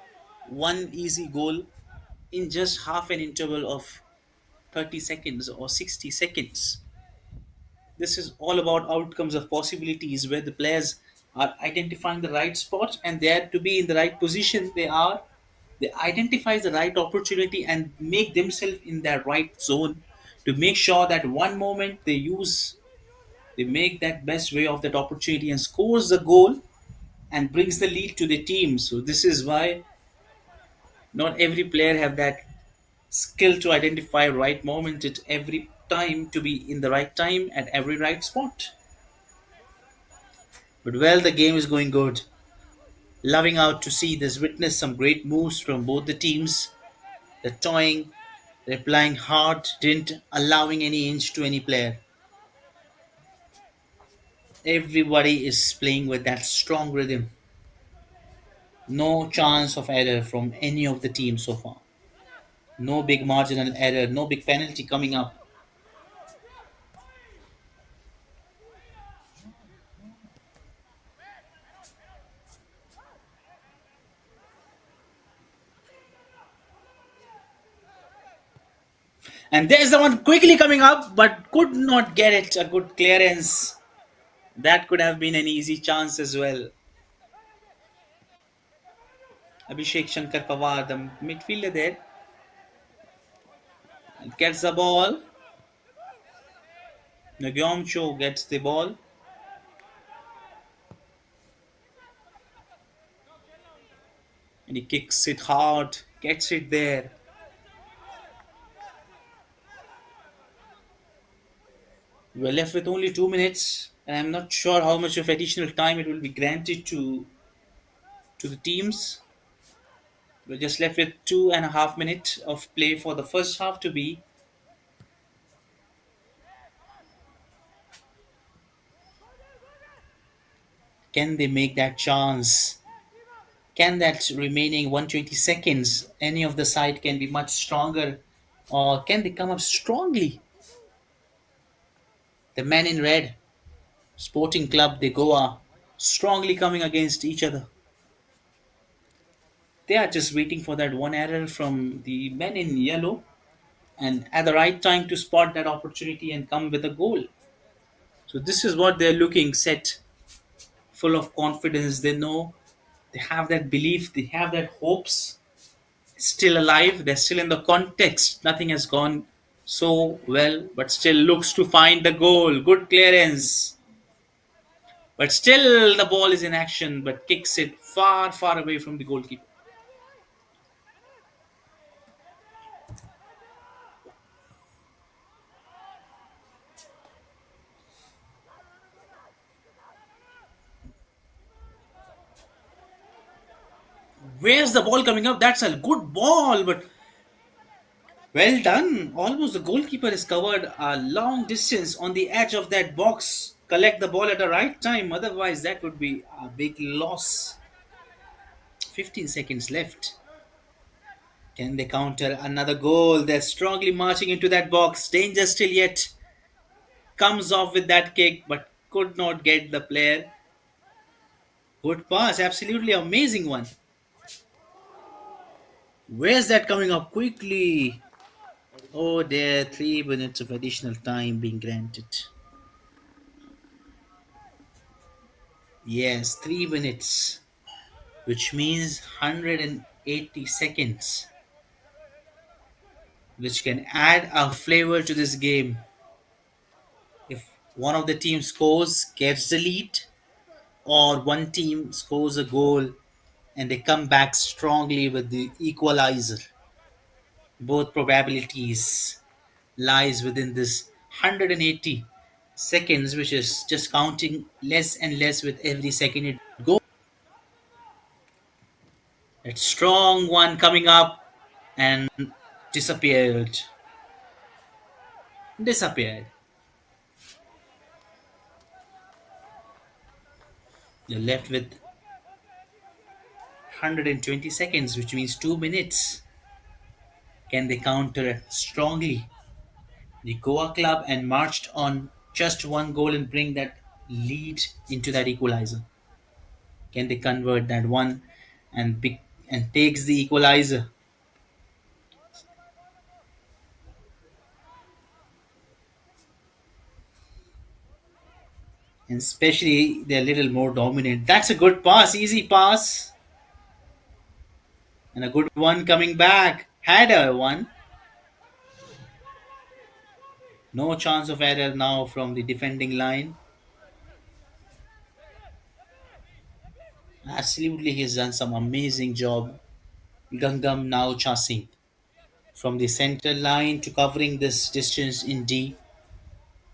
one easy goal in just half an interval of 30 seconds or 60 seconds. This is all about outcomes of possibilities where the players are identifying the right spot and they have to be in the right position. They identify the right opportunity and make themselves in that right zone to make sure that one moment they make that best way of that opportunity and scores the goal and brings the lead to the team. So this is why not every player have that skill to identify right moment at every time to be in the right time at every right spot. But well, the game is going good. Loving out to see this. Witness some great moves from both the teams. The toying, replying hard, didn't allowing any inch to any player. Everybody is playing with that strong rhythm. No chance of error from any of the teams so far. No big marginal error, no big penalty coming up. And there's the one quickly coming up, but could not get it. A good clearance. That could have been an easy chance as well. Abhishek Shankar Pawar, the midfielder there, gets the ball. Cho gets the ball and he kicks it hard, gets it there. We're left with only 2 minutes, and I'm not sure how much of additional time it will be granted to the teams. We're just left with 2.5 minutes of play for the first half to be. Can they make that chance? Can that remaining 120 seconds, any of the side can be much stronger, or can they come up strongly? The men in red, Sporting Club de Goa, strongly coming against each other. They are just waiting for that one error from the men in yellow and at the right time to spot that opportunity and come with a goal. So this is what they're looking set, full of confidence. They know they have that belief, they have that hopes still alive. They're still in the context. Nothing has gone so well, but still looks to find the goal. Good clearance. But still the ball is in action, but kicks it far, far away from the goalkeeper. Where's the ball coming up? That's a good ball, but well done. Almost the goalkeeper is covered a long distance on the edge of that box. Collect the ball at the right time. Otherwise, that would be a big loss. 15 seconds left. Can they counter another goal? They're strongly marching into that box. Danger still yet. Comes off with that kick, but could not get the player. Good pass. Absolutely amazing one. Where's that coming up quickly? Additional Oh, time. there, 3 minutes of additional time being granted. Yes, 3 minutes, which means 180 seconds, which can add a flavor to this game. If one of the teams scores, gets the lead, or one team scores a goal and they come back strongly with the equalizer, both probabilities lies within this 180 seconds, which is just counting less and less with every second it goes. That strong one coming up and disappeared. Disappeared. You're left with 120 seconds, which means 2 minutes. Can they counter strongly? The Goa club and marched on just one goal and bring that lead into that equalizer. Can they convert that one and takes the equalizer? And especially they're a little more dominant. That's a good pass, easy pass, and a good one coming back. Had a one. No chance of error now from the defending line. Absolutely, he's done some amazing job. Gangam now chasing from the center line to covering this distance in D,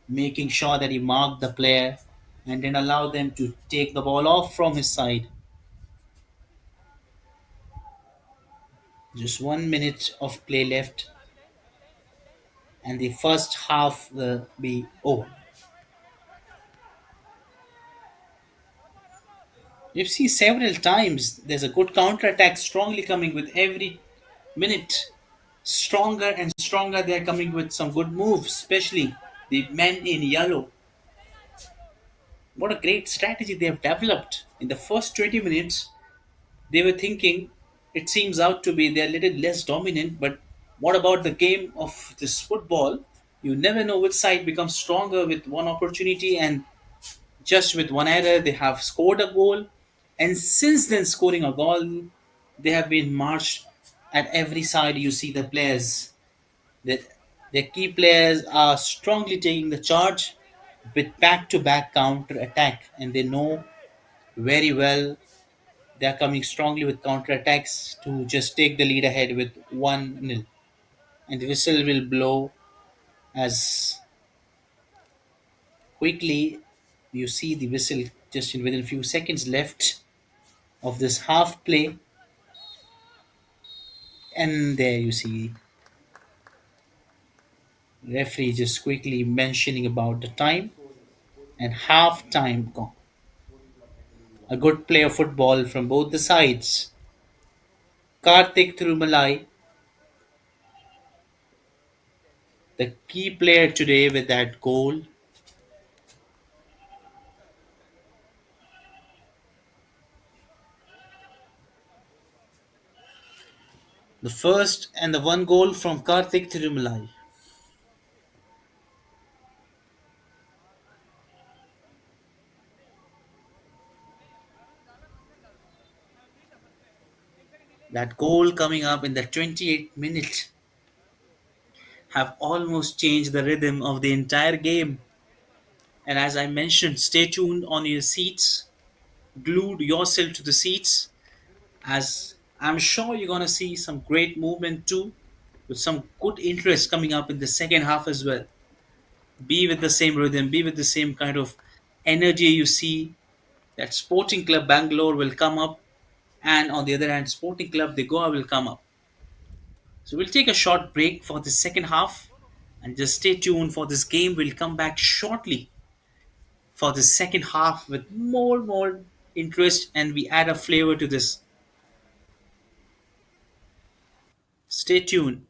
making sure that he marked the player and then allow them to take the ball off from his side. Just 1 minute of play left, and the first half will be over. We've seen several times there's a good counter attack strongly coming with every minute. Stronger and stronger they're coming with some good moves, especially the men in yellow. What a great strategy they have developed. In the first 20 minutes, they were thinking it seems out to be they're a little less dominant, but What about the game of this football? You never know which side becomes stronger with one opportunity, and just with one error, they have scored a goal. And since then, scoring a goal, they have been marched at every side. You see the players, the, the key players are strongly taking the charge with back to back counter attack, and they know very well they are coming strongly with counter attacks to just take the lead ahead with 1-0. And the whistle will blow as quickly you see the whistle just in within a few seconds left of this half play, and there you see referee just quickly mentioning about the The time score is Sporting and Club Bengaluru half 1, time gone. Sporting Club Bengaluru 1. A good play of football from both the sides. Karthik Thirumalai, the key player today with that goal. The first and the one goal from Karthik Thirumalai. That goal coming up in the 28th minute have almost changed the rhythm of the entire game. And as I mentioned, stay tuned on your seats, glued yourself to the seats, as I'm sure you're going to see some great movement too, with some good interest coming up in the second half as well. Be with the same rhythm, be with the same kind of energy you see that Sporting Club Bangalore will come up, and on the other hand, Sporting Club De Goa will come up. So we'll take a short break for the second half and just stay tuned for this game. We'll come back shortly for the second half with more interest, and we add a flavor to this. Stay tuned.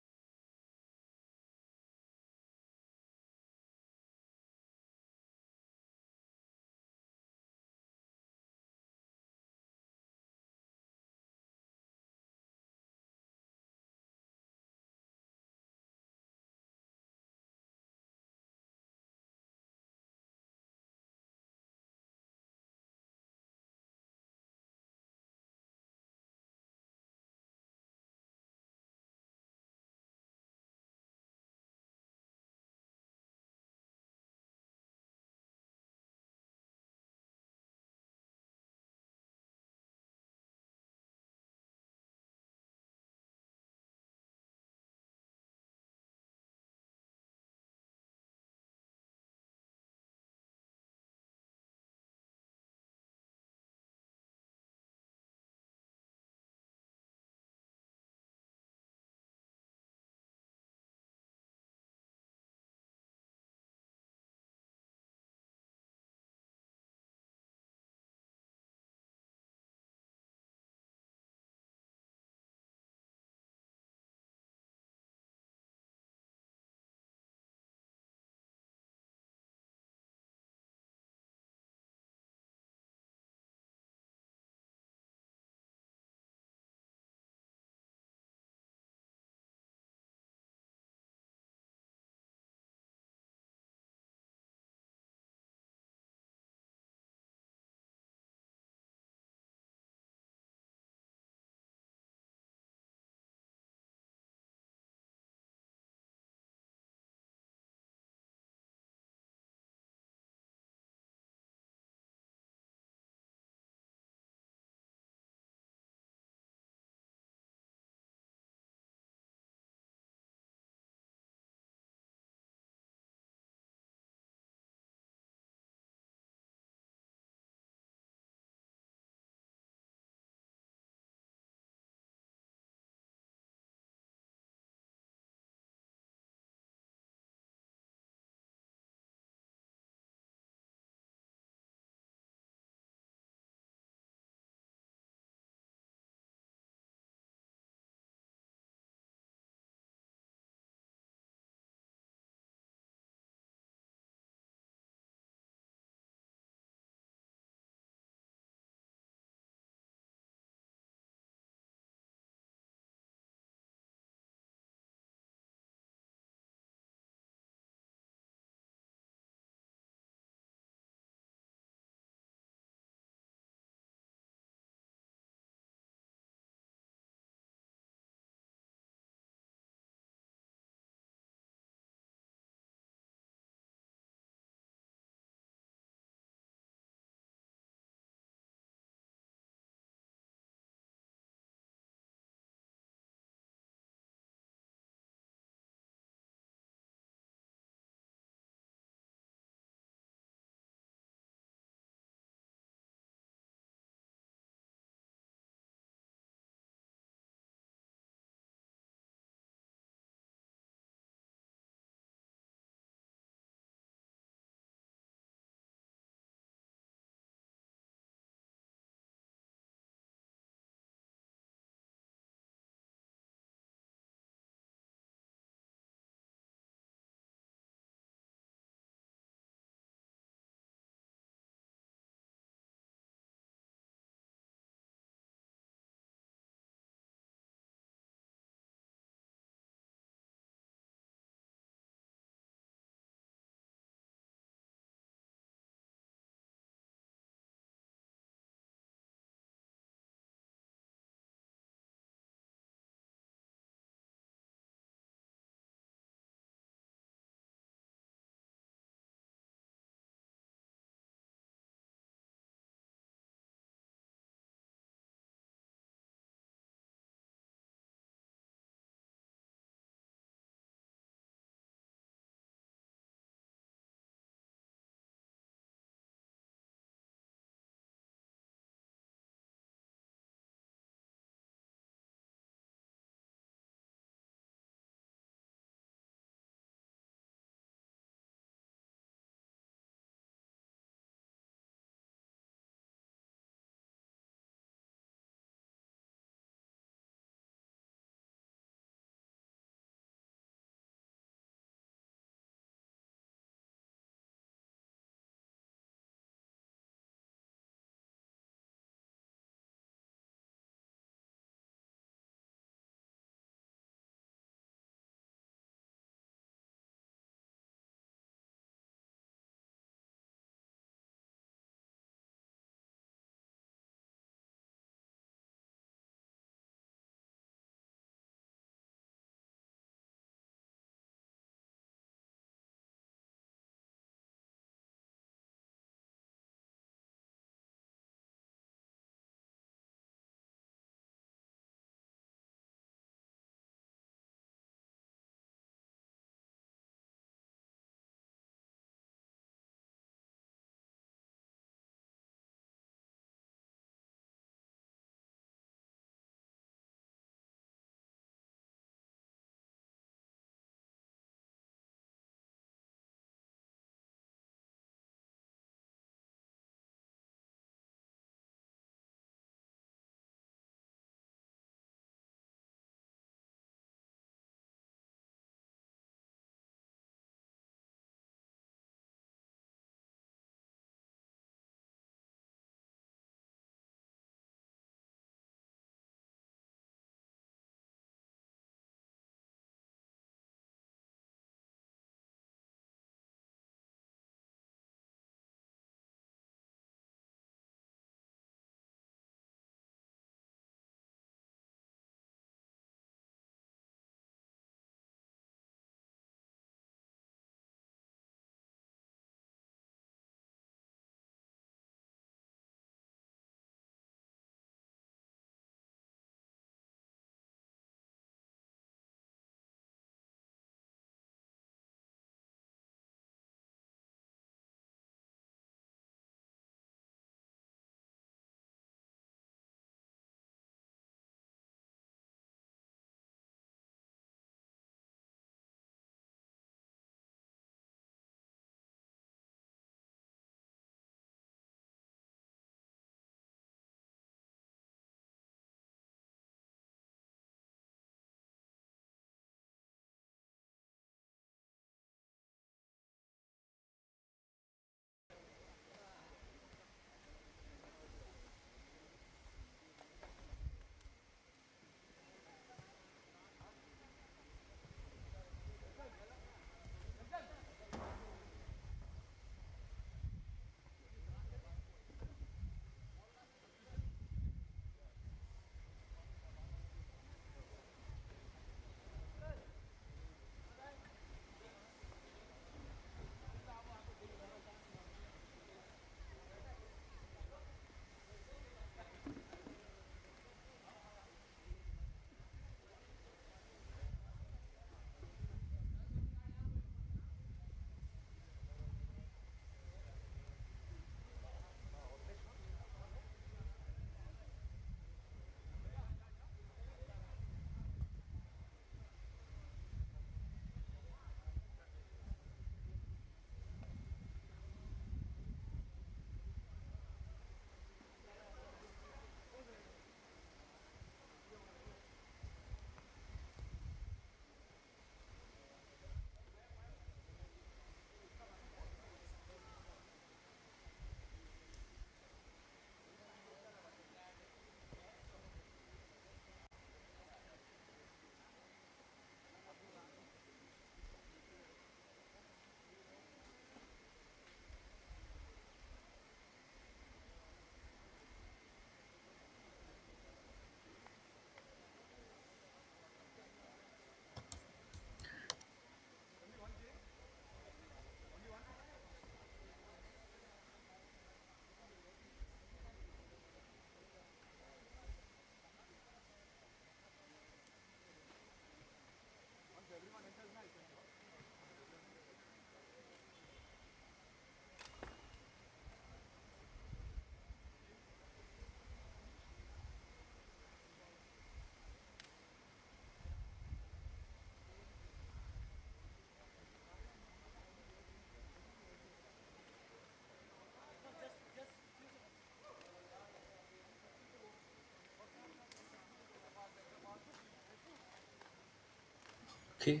Okay.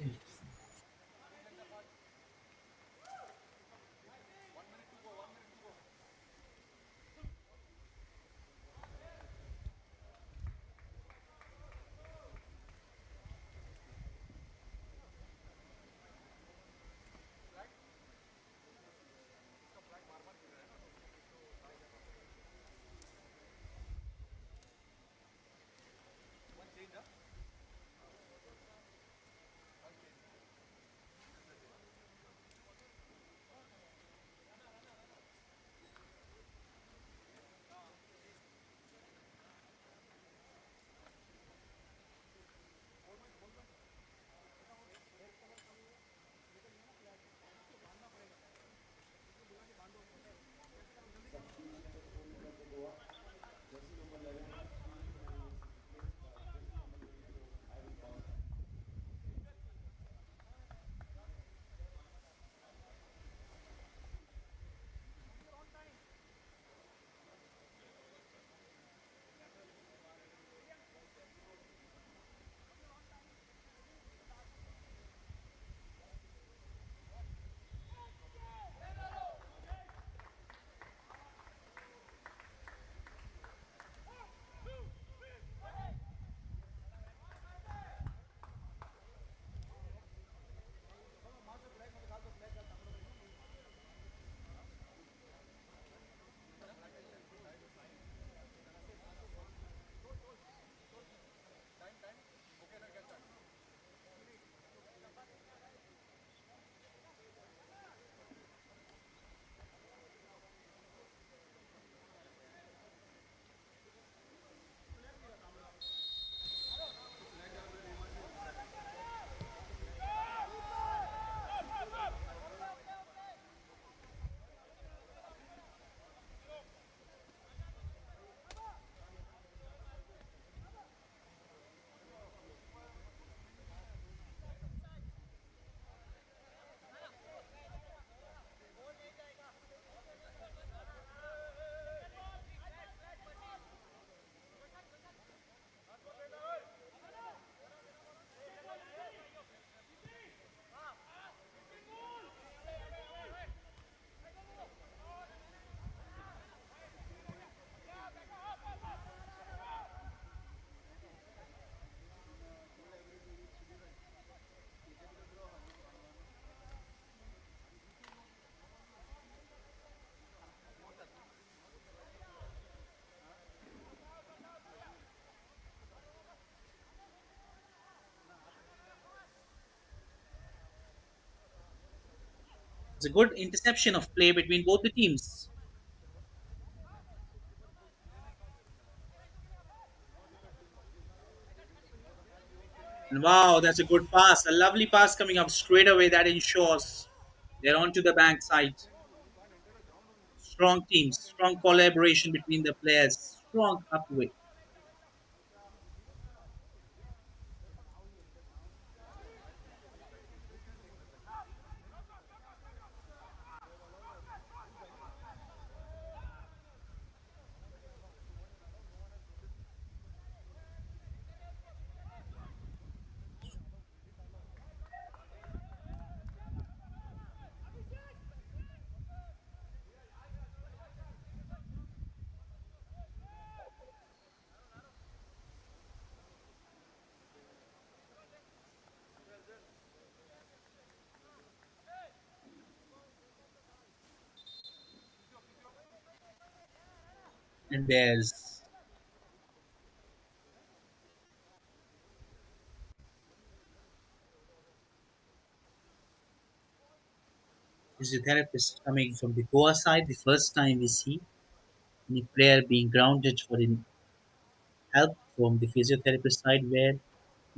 Substitution for Sporting Club de Goa. Jersey number 11, Sri, who is replaced by jersey number 24, Ivan Costa. It's a good interception of play between both the teams. And wow, that's a good pass. A lovely pass coming up straight away that ensures they're onto the bank side. Strong teams, strong collaboration between the players, strong upway. And there's physiotherapist coming from the Goa side. The first time we see any player being grounded for in help from the physiotherapist side, where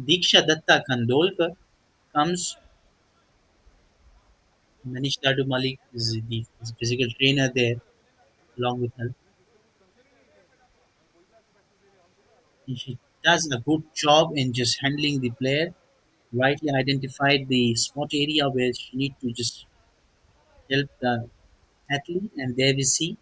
Diksha Datta Kandolkar comes. Manish Dadu Malik is the physical trainer there, along with her. And she does a good job in just handling the player, rightly identified the spot area where she need to just help the athlete, and there we see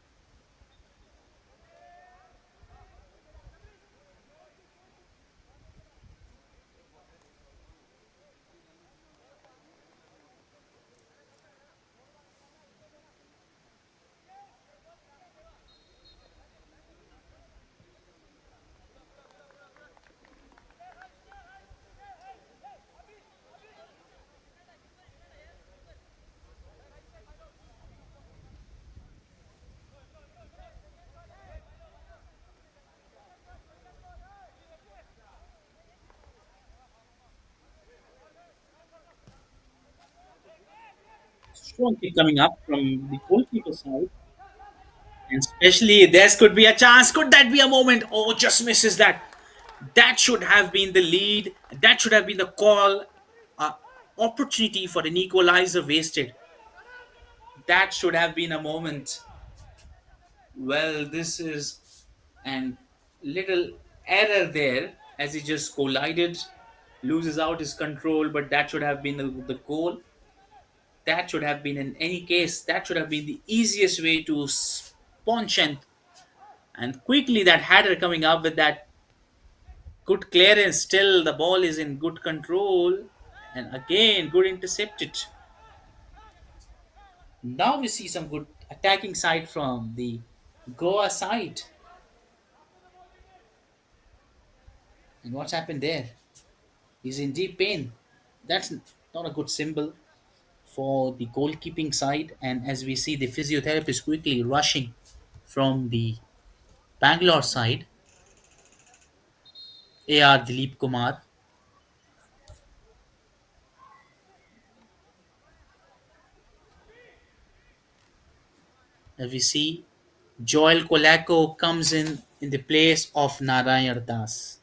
strong kick coming up from the goalkeeper side. And especially, this could be a chance. Could that be a moment? Oh, just misses that. That should have been the lead. That should have been the call. Uh, Opportunity for an equalizer wasted. That should have been a moment. Well, this is an little error there as he just collided, loses out his control, but that should have been the goal. That should have been, in any case, that should have been the easiest way to sponge and quickly that header coming up with that good clearance. Still, the ball is in good control, and again, good intercepted. Now we see some good attacking side from the Goa side. And what's happened there? He's in deep pain. That's not a good symbol for the goalkeeping side. And as we see, the physiotherapist quickly rushing from the Bangalore side, AR Dilip Kumar. As we see, Joel Kolako comes in the place of Narayan Das.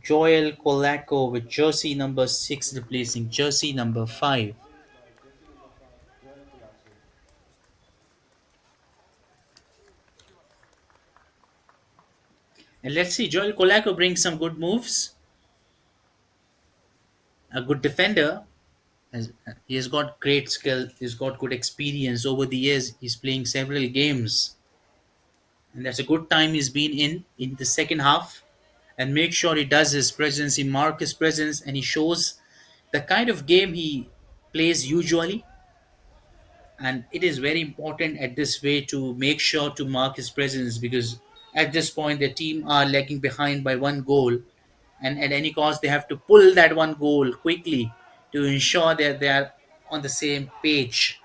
Joel Kolako with jersey number 6 replacing jersey number 5. Seems like jersey number 5, Joel Colasso. And let's see, Joel Kolako brings some good moves. A good defender. He has got great skill. He's got good experience over the years. He's playing several games, and that's a good time he's been in the second half. And make sure he does his presence. He marks his presence, and he shows the kind of game he plays usually. And it is very important at this way to make sure to mark his presence because at this point the team are lagging behind by one goal, and at any cost they have to pull that one goal quickly to ensure that they are on the same page.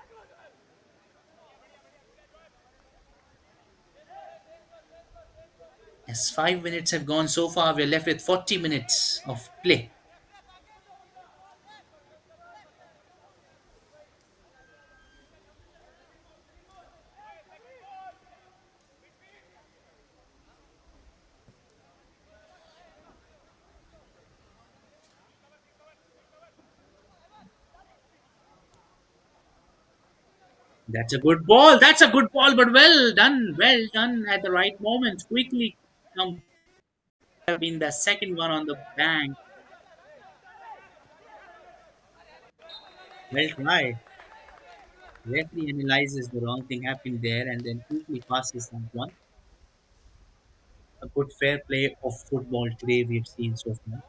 As 5 minutes have gone so far, we're left with 40 minutes of play. That's a good ball. That's a good ball, but well done. Well done at the right moment. Quickly come have been the second one on the bank. Well tried. Referee analyzes the wrong thing happening there and then quickly passes that one. A good fair play of football today we've seen so far.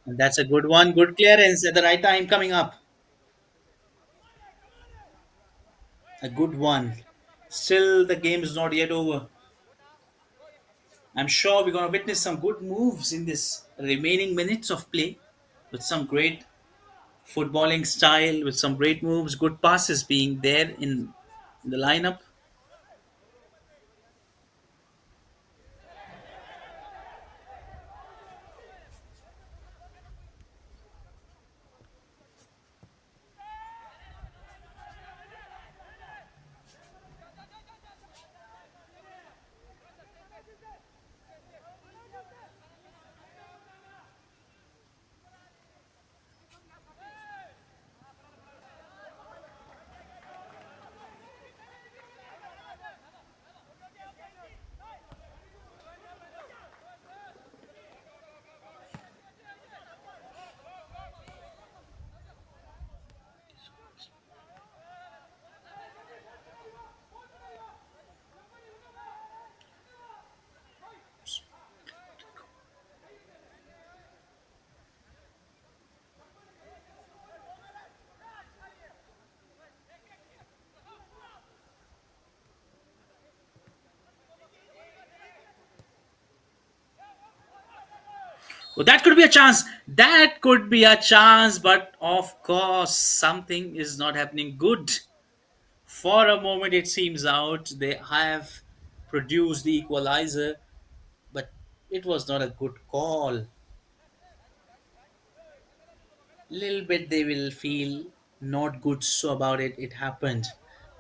And that's a good one. Good clearance at the right time coming up. A good one. Still, the game is not yet over. I'm sure we're going to witness some good moves in this remaining minutes of play with some great footballing style, with some great moves, good passes being there in the lineup. Well, that could be a chance. That could be a chance, but of course, something is not happening good. For a moment, it seems out they have produced the equalizer, but it was not a good call. Little bit they will feel not good so about it. It happened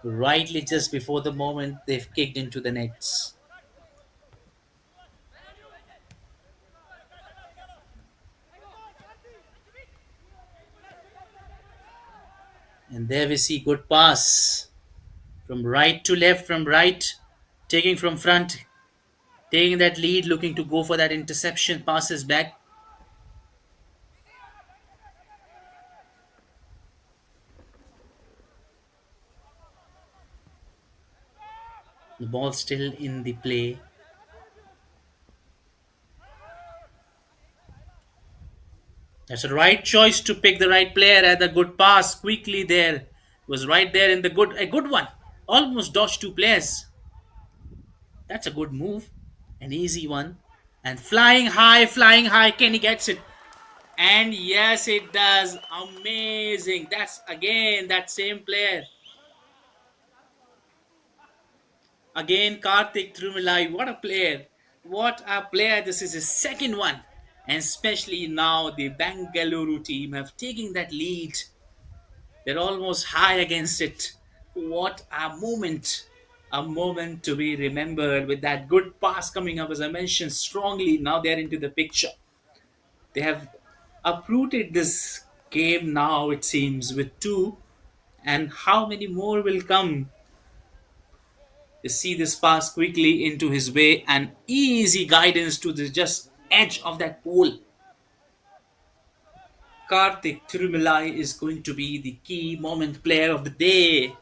rightly just before the moment they've kicked into the nets. And there we see good pass from right to left, from right, taking from front, taking that lead, looking to go for that interception, passes back. The ball still in the play. That's a right choice to pick the right player at the good pass quickly there. Was right there in the good a good one. Almost dodged two players. That's a good move. An easy one. And flying high. Kenny gets it. And yes, it does. Amazing. That's again that same player. Again, Karthik Trumilai. What a player. What a player. This is his second one. And especially now, the Bengaluru team have taken that lead. They're almost high against it. What a moment! A moment to be remembered with that good pass coming up, as I mentioned strongly. Now they're into the picture. They have uprooted this game now, it seems, with two. And how many more will come? You see this pass quickly into his way and easy guidance to the just edge of that pole. Karthik Thirumalai is going to be the key moment player of the day.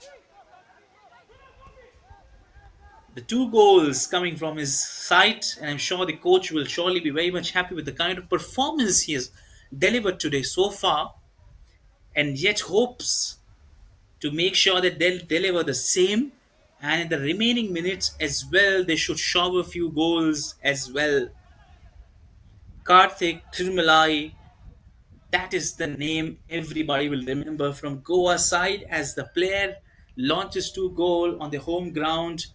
The two goals coming from his side, and I'm sure the coach will surely be very much happy with the kind of performance he has delivered today so far, and yet hopes to make sure that they'll deliver the same. And in the remaining minutes as well, they should shower a few goals as well. Karthik Tirmalai, that is the name everybody will remember from Goa side as the player launches two goal on the home ground.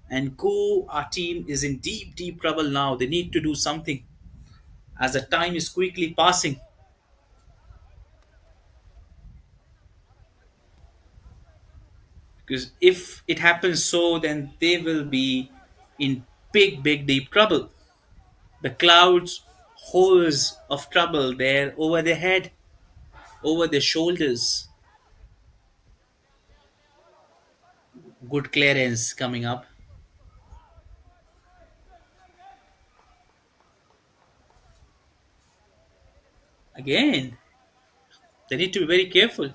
And Go, our team is in deep trouble now. They need to do something as the time is quickly passing. Because if it happens so, then they will be in big deep trouble. The clouds, holes of trouble there over their head, over their shoulders. Good clearance coming up. Again, they need to be very careful.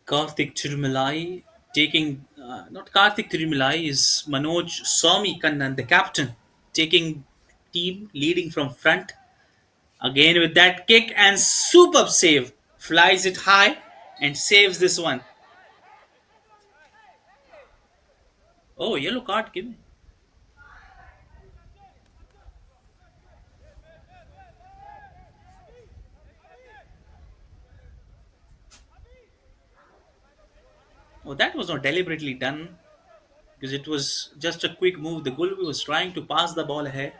Karthik Tirumilai taking, not Karthik Tirumilai, is Manoj Swami Kannan, the captain, taking team leading from front. Again with that kick and superb save. Flies it high and saves this one. Oh, yellow card, give me. Oh, that was not deliberately done because it was just a quick move. The goalie was trying to pass the ball ahead.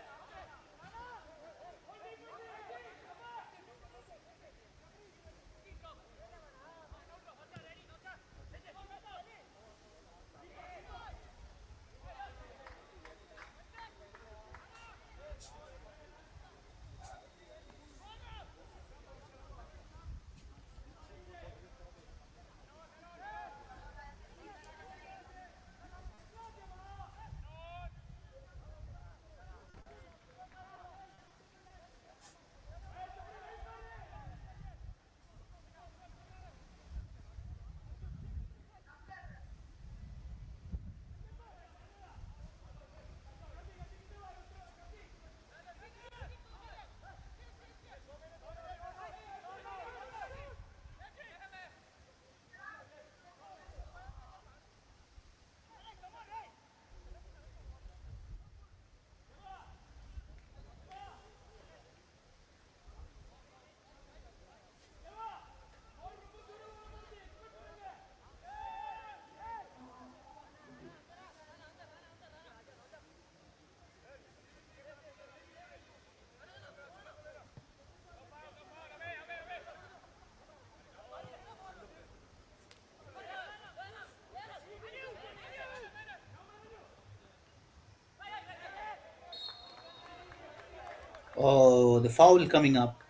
Oh, the foul coming up.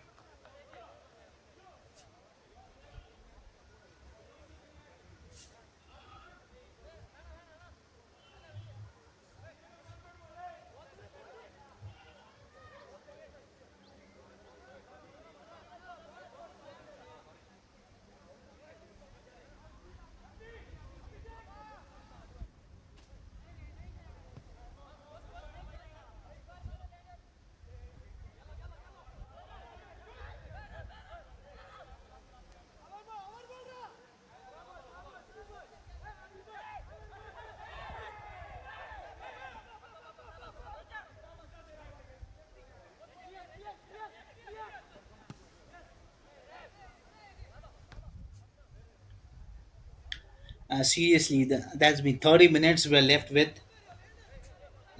Seriously, that's been 30 minutes we're left with.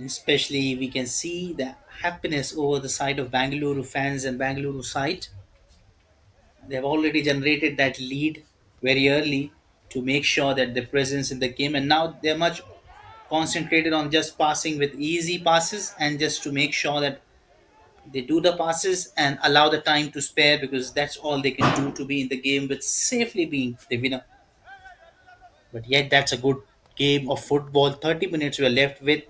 Especially, we can see the happiness over the side of Bangalore fans and Bangalore side. They've already generated that lead very early to make sure that their presence in the game, and now they're much concentrated on just passing with easy passes and just to make sure that they do the passes and allow the time to spare because that's all they can do to be in the game with safely being the winner. But yet, that's a good game of football. 30 minutes we're left with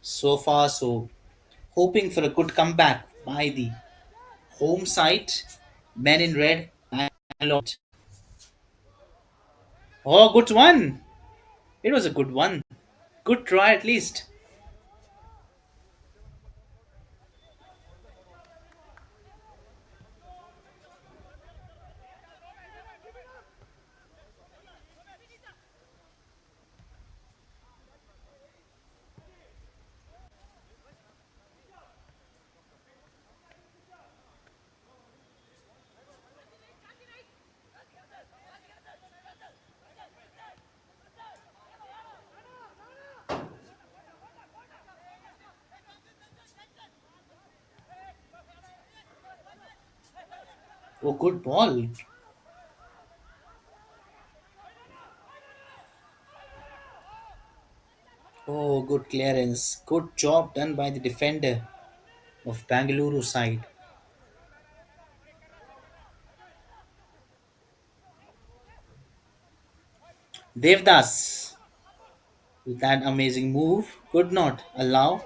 so far, so hoping for a good comeback by the home side. Men in red. Bangalore. Oh, good one. It was a good one. Good try at least. Oh, good ball. Oh, good clearance. Good job done by the defender of Bangalore side. Devdas with that amazing move could not allow.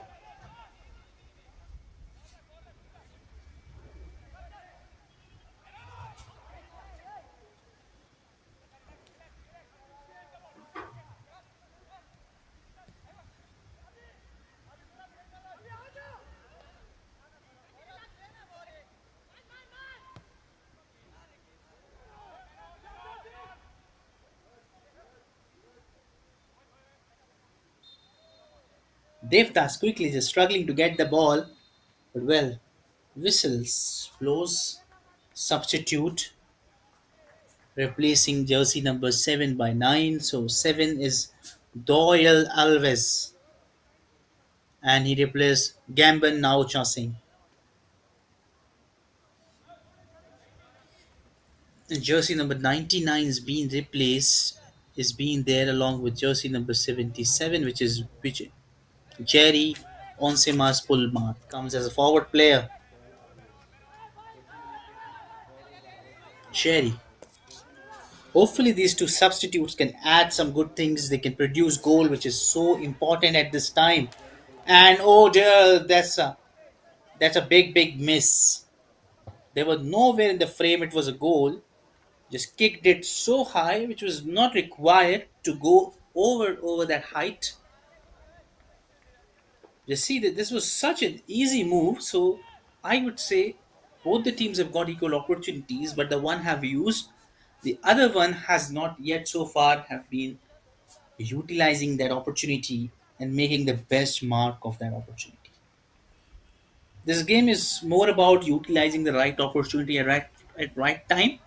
Devdas quickly just struggling to get the ball, but well, whistles, blows, substitute, replacing jersey number 7 by 9. So 7 is Doyle Alves, and he replaced Gambon now Chasing. Jersey number 99 is being replaced, is being there along with jersey number 77, which Jerry Onsemas Pulmat comes as a forward player. Ball out. Fortunately, ball is out. Jerry. Fortunately, Hopefully, these two substitutes can add some good things. They can produce goal, which is so important at this time. very And fortunate. oh dear, that's a big miss. They were nowhere in the frame. It was a goal. Just kicked it so high, which was not required to go over that height. You see that this was such an easy move. So I would say both the teams have got equal opportunities, but the one have used, the other one has not yet so far have been utilizing that opportunity and making the best mark of that opportunity. This game is more about utilizing the right opportunity at right time.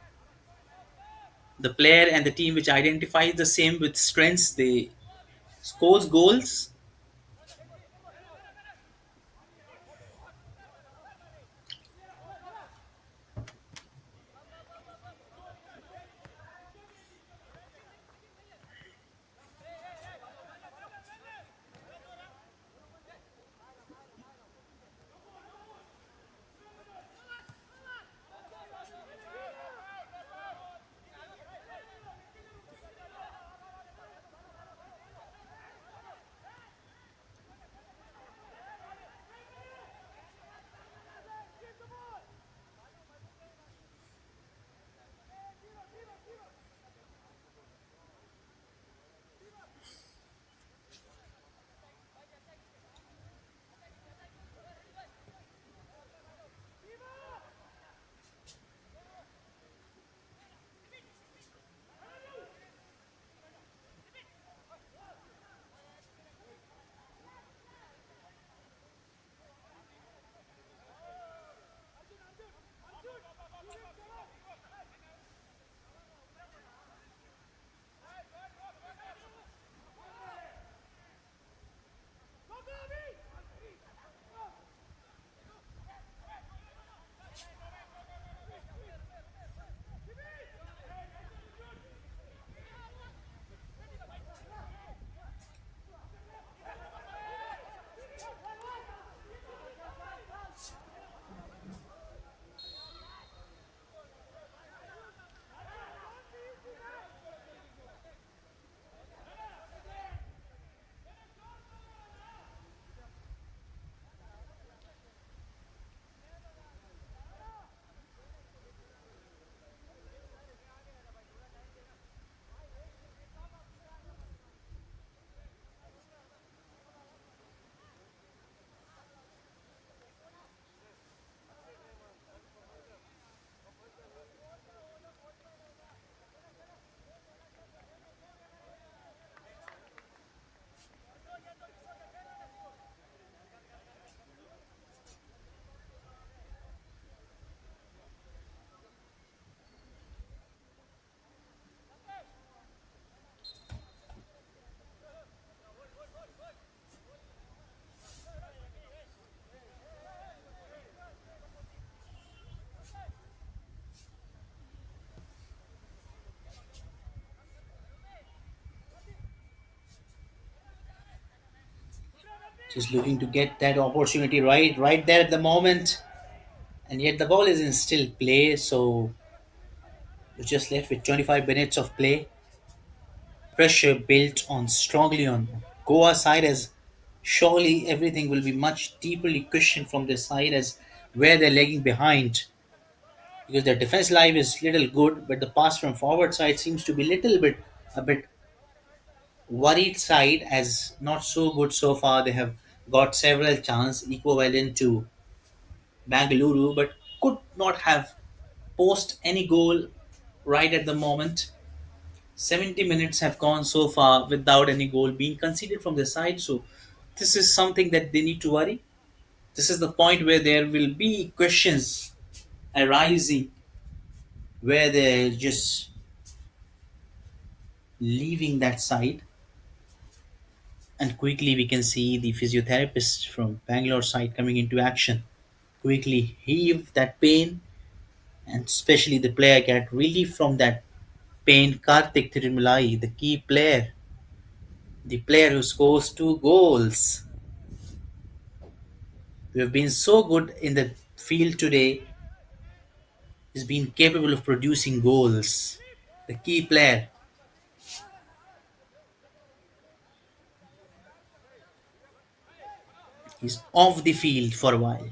The player and the team which identifies the same with strengths, they scores goals. She's looking to get that opportunity right there at the moment, and yet the ball is in still play. So we're just left with 25 minutes of play. Pressure built on strongly on Goa side, as surely everything will be much deeply questioned from their side as where they're lagging behind, because their defense line is little good, but the pass from forward side seems to be little bit a bit worried side, as not so good so far. They have got several chances equivalent to Bengaluru, but could not have post any goal right at the moment. 70 minutes have gone so far without any goal being conceded from the side. So this is something that they need to worry. This is the point where there will be questions arising, where they're just leaving that side. And quickly we can see the physiotherapist from Bangalore side coming into action. Quickly heave that pain, and especially the player get relief from that pain. Karthik Thirumalai, the key player, the player who scores 2 goals. We have been so good in the field today. He's been capable of producing goals. The key player. He's off the field for a while.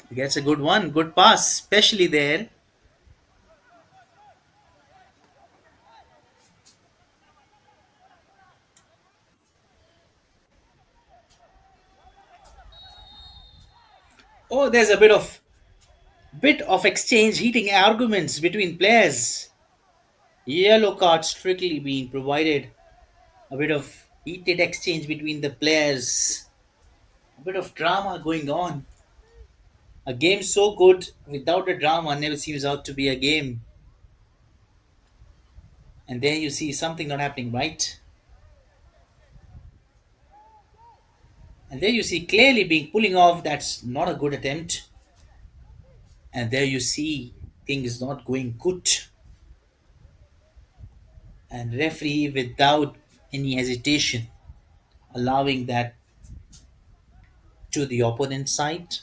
He gets a good one, good pass, especially there. Oh, there's a bit of exchange, heating arguments between players. Yellow card strictly being provided. A bit of heated exchange between the players. A bit of drama going on. A game so good without a drama never seems out to be a game. And then you see something not happening, right? And there you see clearly being pulling off. That's not a good attempt. And there you see things not going good. And referee without any hesitation allowing that to the opponent side.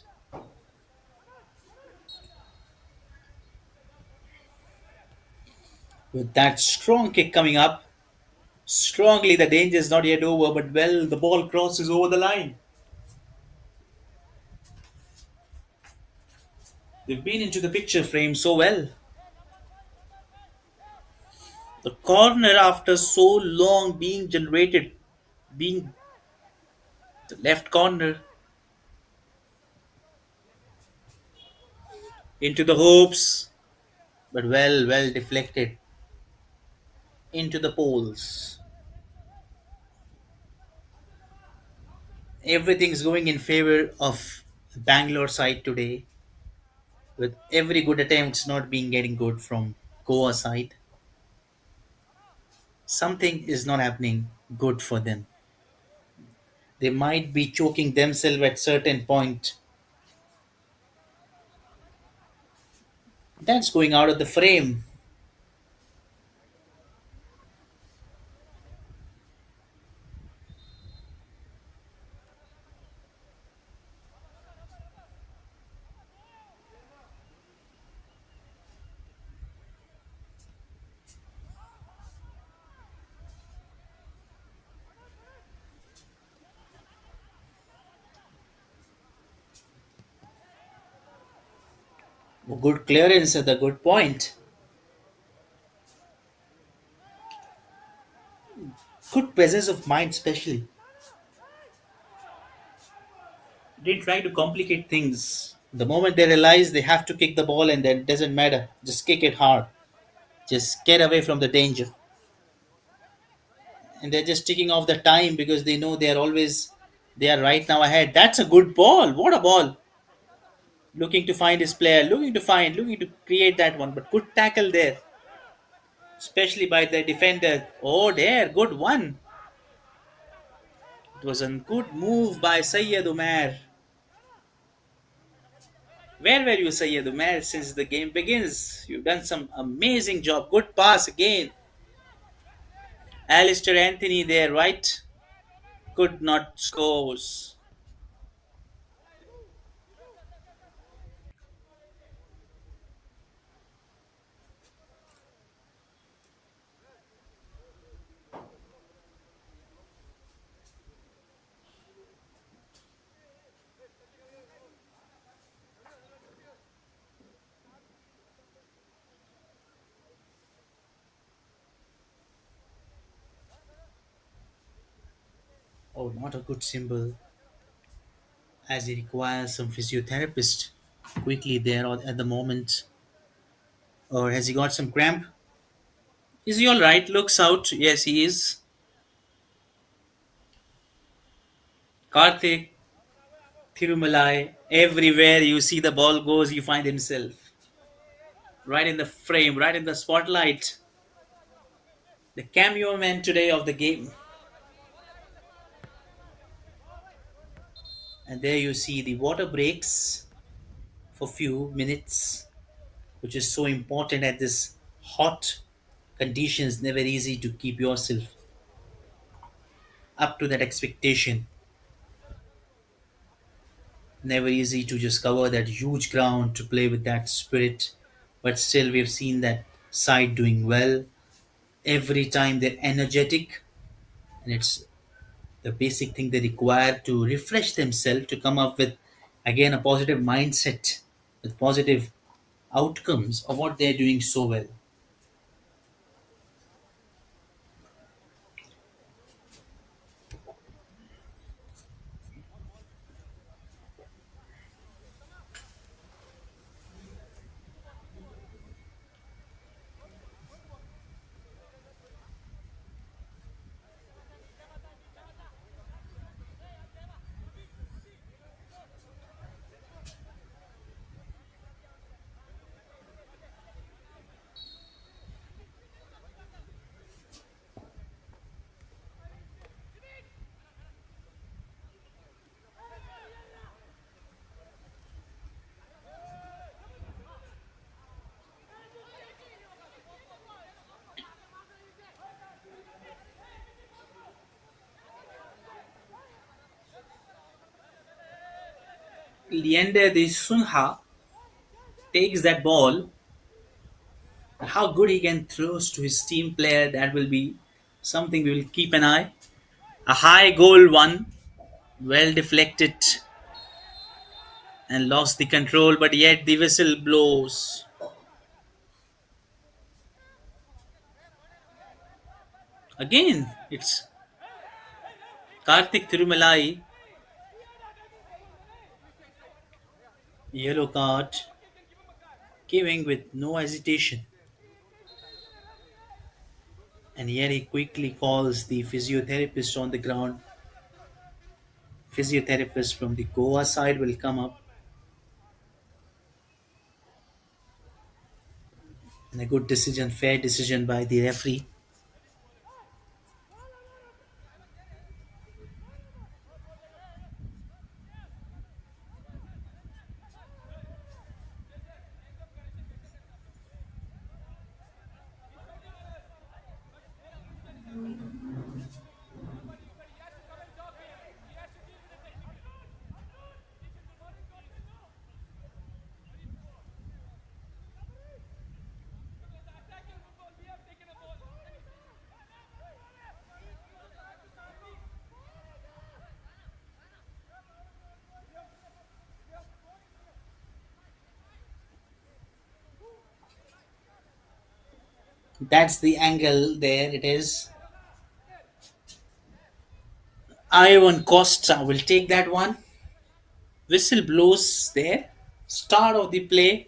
With that strong kick coming up, strongly the danger is not yet over, but well, the ball crosses over the line. They've been into the picture frame so well. The corner, after so long being generated, being the left corner into the hoops, but well deflected into the poles. Everything's going in favor of Bangalore side today, with every good attempts not being getting good from Goa side. Something is not happening good for them. They might be choking themselves at certain point. That's going out of the frame. Good clearance at the good point. Good presence of mind, especially. Didn't try to complicate things. The moment they realize they have to kick the ball, and then it doesn't matter, just kick it hard. Just get away from the danger. And they're just ticking off the time because they know they are right now ahead. That's a good ball. What a ball. Looking to find his player, looking to create that one, but good tackle there, especially by the defender. Oh, there, good one. It was a good move by Sayyid Umar. Where were you, Sayyid Umar, since the game begins? You've done some amazing job. Good pass again. Alistair Anthony there, right? Could not scores. Oh, not a good symbol, as he requires some physiotherapist quickly there or at the moment. Or has he got some cramp? Is he all right? Looks out. Yes, he is. Karthik Thirumalai. Everywhere you see the ball goes, you find himself right in the frame, right in the spotlight. The cameo man today of the game. And there you see the water breaks for few minutes, which is so important at this hot conditions. Never easy to keep yourself up to that expectation. Never easy to just cover that huge ground to play with that spirit. But still, we've seen that side doing well. Every time they're energetic, and it's the basic thing they require to refresh themselves to come up with again a positive mindset with positive outcomes of what they're doing so well. Leander the Sunha takes that ball. How good he can throw to his team player, that will be something we will keep an eye. A high goal one, well deflected and lost the control, but yet the whistle blows. Again, it's Karthik Thirumalai, yellow card, giving with no hesitation. And yet he quickly calls the physiotherapist on the ground. Physiotherapist from the Goa side will come up, and a good decision, fair decision by the referee. That's the angle there. It is. Ivan Costa will take that one. Whistle blows there. Start of the play.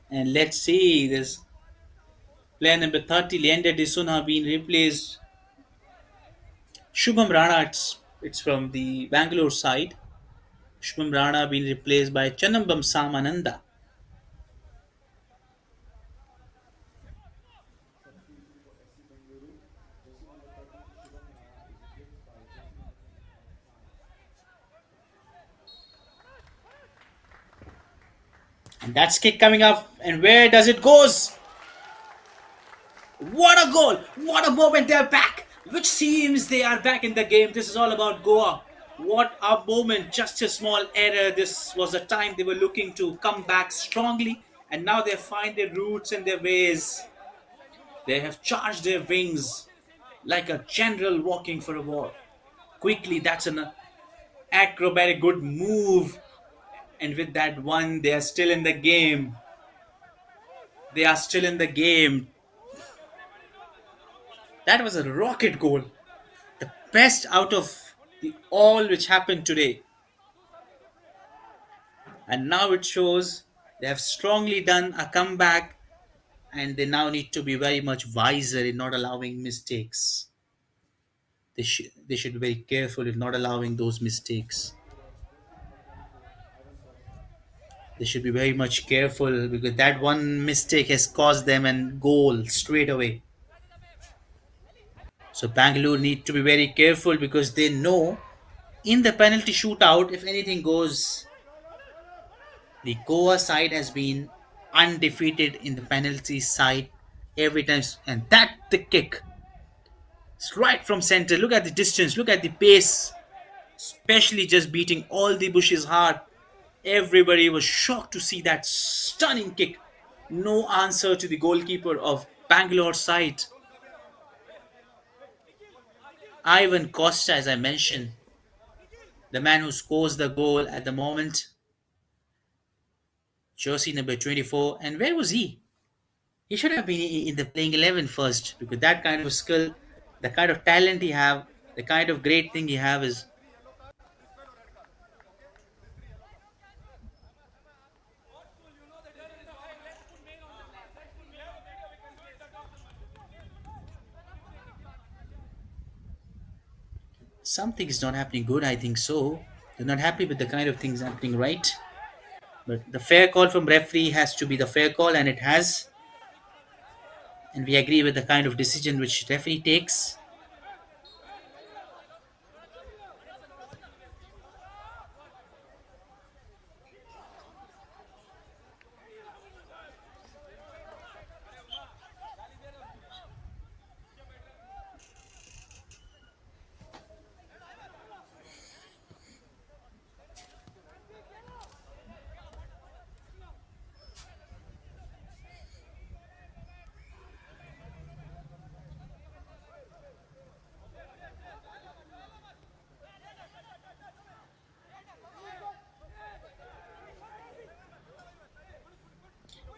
And let's see this player number 30, Leander Disuna, being replaced. Shubham Rana, it's from the Bangalore side. Shubham Rana being replaced by Channambam Samananda. Substitution for SC Bengaluru. Jersey number 30, Shubham Rana is replaced by jersey number 10, Sam. And that's kick coming up. And where does it goes? What a goal! What a moment, they're back! Which seems they are back in the game. This is all about Goa. What a moment, just a small error. This was the time they were looking to come back strongly, and now they find their roots and their ways. They have charged their wings like a general walking for a war. Quickly, that's an acrobatic good move, and with that one, they are still in the game. They are still in the game. That was a rocket goal. The best out of the all which happened today. And now it shows they have strongly done a comeback and they now need to be very much wiser in not allowing mistakes. They should be very careful in not allowing those mistakes. Jersey number 24, Ivan Costa. They should be very much careful because that one mistake has caused them a goal straight away. So Bangalore need to be very careful because they know in the penalty shootout, if anything goes, the Goa side has been undefeated in the penalty side every time, and that the kick. It's right from center. Look at the distance. Look at the pace. Especially just beating all the bushes hard. Everybody was shocked to see that stunning kick. No answer to the goalkeeper of Bangalore side. Ivan Costa, as I mentioned, the man who scores the goal at the moment, jersey number 24. And where was he? He should have been in the playing 11 first because that kind of skill, the kind of talent he have, the kind of great thing he have is something is not happening good. I think so. They're not happy with the kind of things happening right. But the fair call from referee has to be the fair call, and it has. And we agree with the kind of decision which referee takes.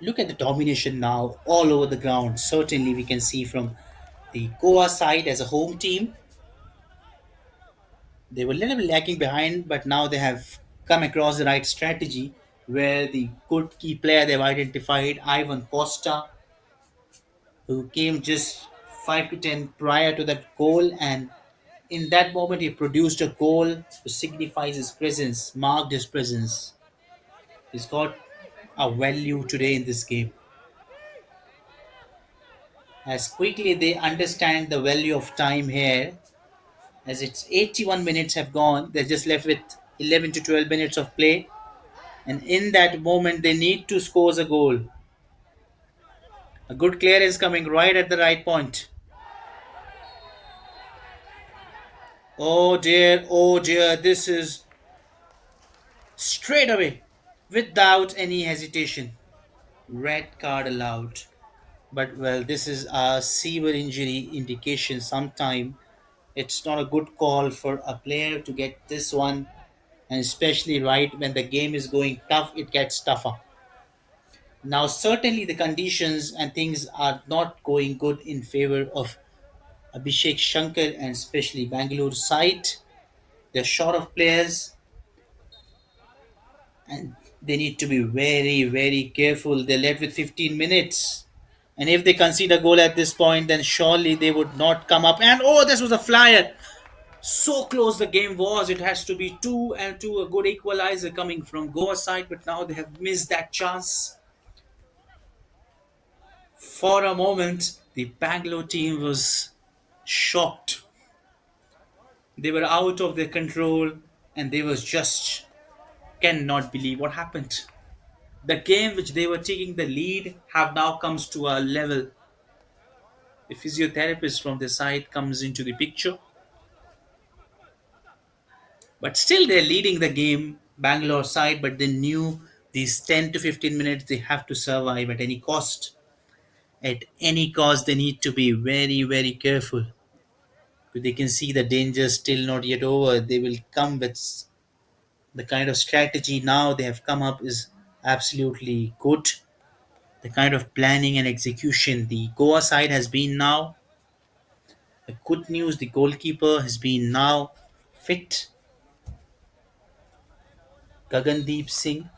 Look at the domination now all over the ground. Certainly, we can see from the Goa side as a home team, they were a little bit lacking behind, but now they have come across the right strategy where the good key player they've identified, Ivan Costa, who came just 5 to 10 prior to that goal, and in that moment he produced a goal to signify his presence, marked his presence. He's got a value today in this game. As quickly they understand the value of time here, as it's 81 minutes have gone, they're just left with 11 to 12 minutes of play, and in that moment they need to score a goal. A good clear is coming right at the right point. Oh dear, this is straight away without any hesitation. Red card allowed. But well, this is a severe injury indication. Sometime it's not a good call for a player to get this one, and especially right when the game is going tough, it gets tougher. Now, certainly the conditions and things are not going good in favor of Abhishek Shankar and especially Bangalore side. They're short of players. and they need to be very, very careful. They're left with 15 minutes. And if they concede a goal at this point, then surely they would not come up. And oh, this was a flyer. So close the game was. It has to be 2 and 2, a good equalizer coming from Goa side, but now they have missed that chance. For a moment, the Bangalore team was shocked. They were out of their control and they was just cannot believe what happened. The game which they were taking the lead have now comes to a level. The physiotherapist from the side comes into the picture, but still they're leading the game, Bangalore side, but they knew these 10 to 15 minutes they have to survive at any cost. At any cost, they need to be very, very careful. They can see the danger still not yet over. They will come with the kind of strategy now they have come up is absolutely good. The kind of planning and execution the Goa side has been now. The good news, the goalkeeper has been now fit. Gagandeep Singh.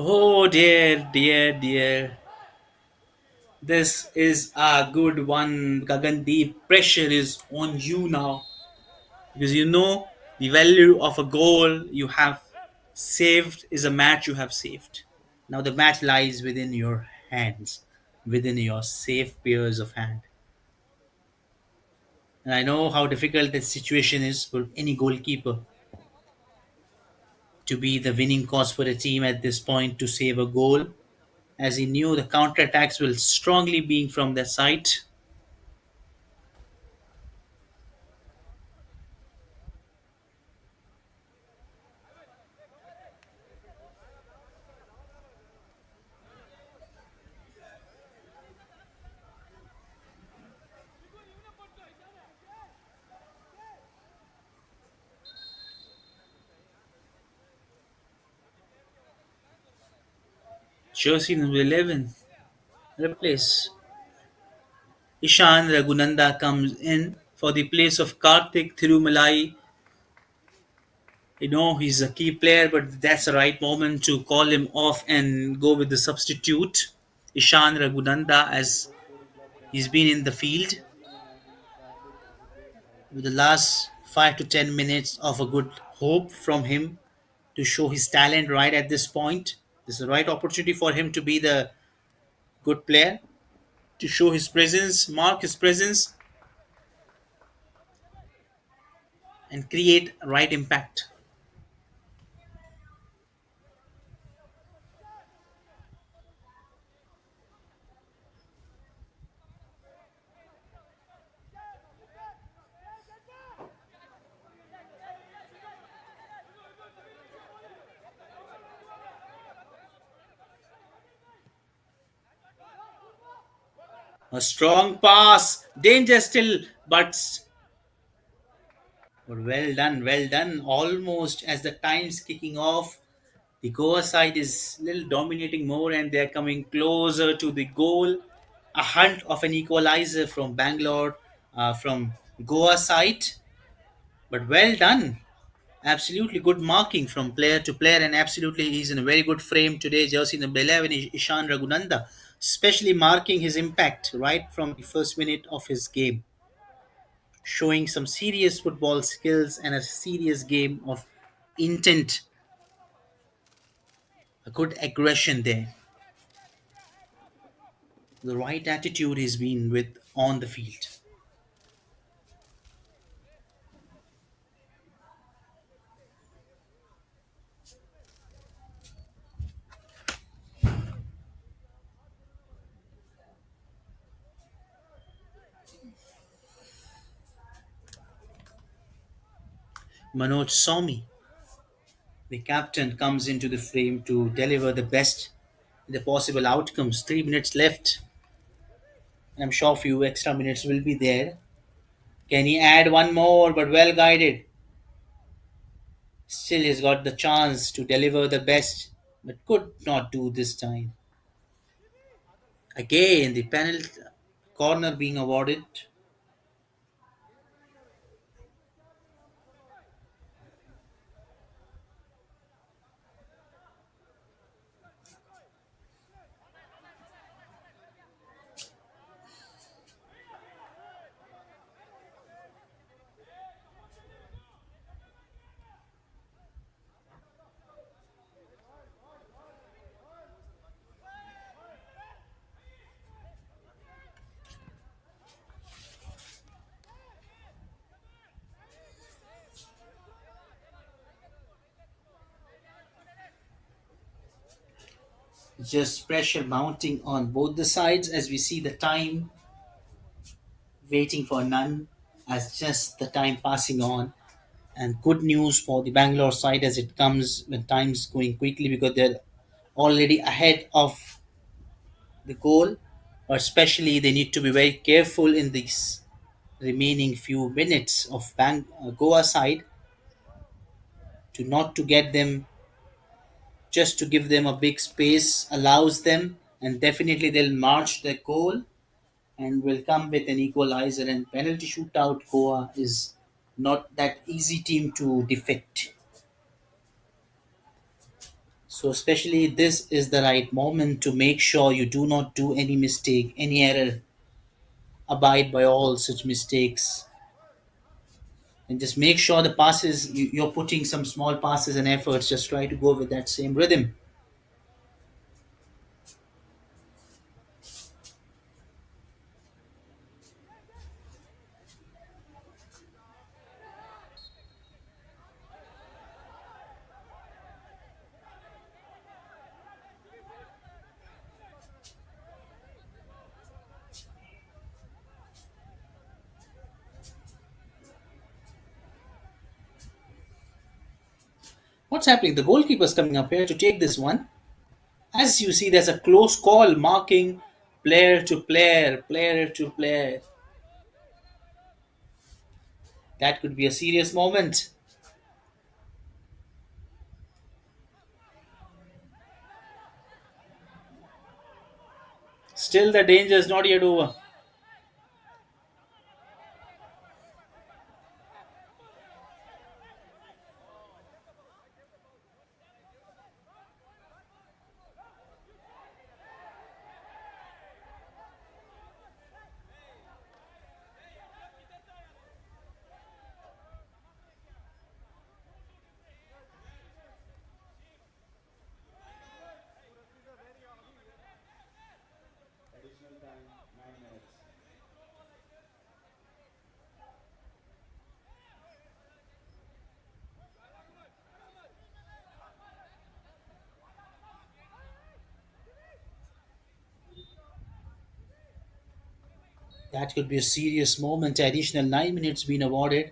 Oh dear, dear, dear. This is a good one. Gagandeep, pressure is on you now. Because you know the value of a goal you have saved is a match you have saved. Now the match lies within your hands, within your safe pairs of hand. And I know how difficult the situation is for any goalkeeper to be the winning cause for a team at this point to save a goal, as he knew the counterattacks will strongly be from their side. Jersey number 11, replace. Ishan Raghunanda comes in for the place of Karthik Thirumalai. You know, he's a key player, but that's the right moment to call him off and go with the substitute, Ishan Raghunanda, as Bangalore Sporting Club he's can been in the see field jersey number 19, Karthik is replaced by with the Ishan. last 5 to 10 minutes of a good hope from him to show his talent right at this point. This is the right opportunity for him to be the good player, to show his presence, mark his presence, and create right impact. A strong pass, danger still, but well done, well done. Almost as the time's kicking off, the Goa side is little dominating more and they're coming closer to the goal. A hunt of an equalizer from Bangalore, from Goa side, but well done. Absolutely good marking from player to player, and absolutely he's in a very good frame today. Jersey number 11, Ishan Raghunanda, especially marking his impact right from the first minute of his game, showing some serious football skills and a serious game of intent, a good aggression there. The right attitude he's been with on the field. Manoj Somi, the captain, comes into the frame to deliver the best in the possible outcomes. 3 minutes left, and I'm sure a few extra minutes will be there. Can he add one more, but well guided? Still, he's got the chance to deliver the best, but could not do this time. Again, the penalty corner being awarded. Just pressure mounting on both the sides as we see the time waiting for none, as just the time passing on. And good news for the Bangalore side as it comes when time's going quickly because they're already ahead of the goal. But especially they need to be very careful in these remaining few minutes of Goa side to not to get them, just to give them a big space allows them, and definitely they'll march their goal and will come with an equalizer. And penalty shootout Goa is not that easy team to defeat. So especially this is the right moment to make sure you do not do any mistake, any error. Abide by all such mistakes and just make sure the passes you're putting some small passes and efforts. Just try to go with that same rhythm. What's happening? The goalkeeper's coming up here to take this one. As you see, there's a close call marking player to player, player to player. That could be a serious moment. Still, the danger is not yet over. Additional time 9 minutes. That could be a serious moment. Additional 9 minutes being awarded.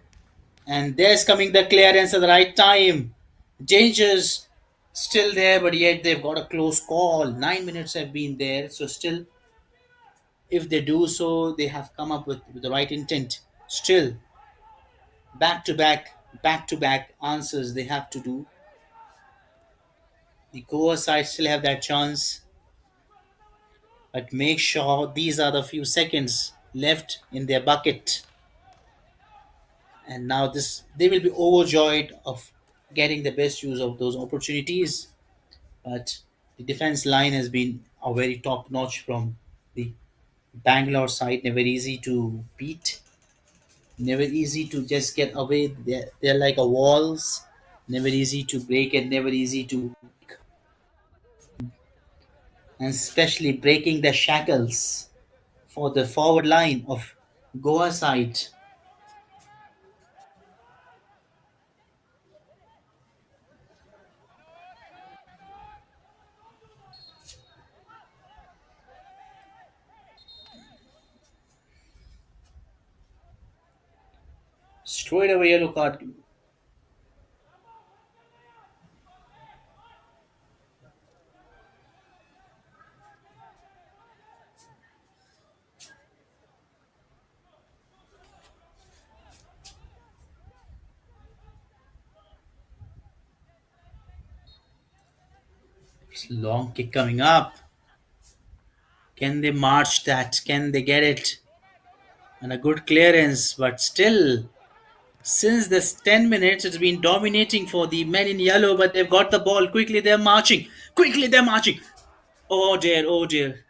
And there's coming the clearance at the right time. Danger's still there, but yet they've got a close call. 9 minutes have been there. So, still, if they do so, they have come up with the right intent. Still, back to back answers they have to do. The Goa side still have that chance, but make sure these are the few seconds left in their bucket. And now this they will be overjoyed of getting the best use of those opportunities. But the defense line has been a very top notch from the Bangalore side. Never easy to beat. Never easy to just get away. They're like a walls. Never easy to break and never easy to, and especially breaking the shackles for the forward line of Goa side. Straight away yellow card. Long kick coming up. Can they march that? Can they get it? And a good clearance, but still, since this 10 minutes, it's been dominating for the men in yellow, but they've got the ball. Quickly, they're marching. Quickly, they're marching. Oh dear, oh dear.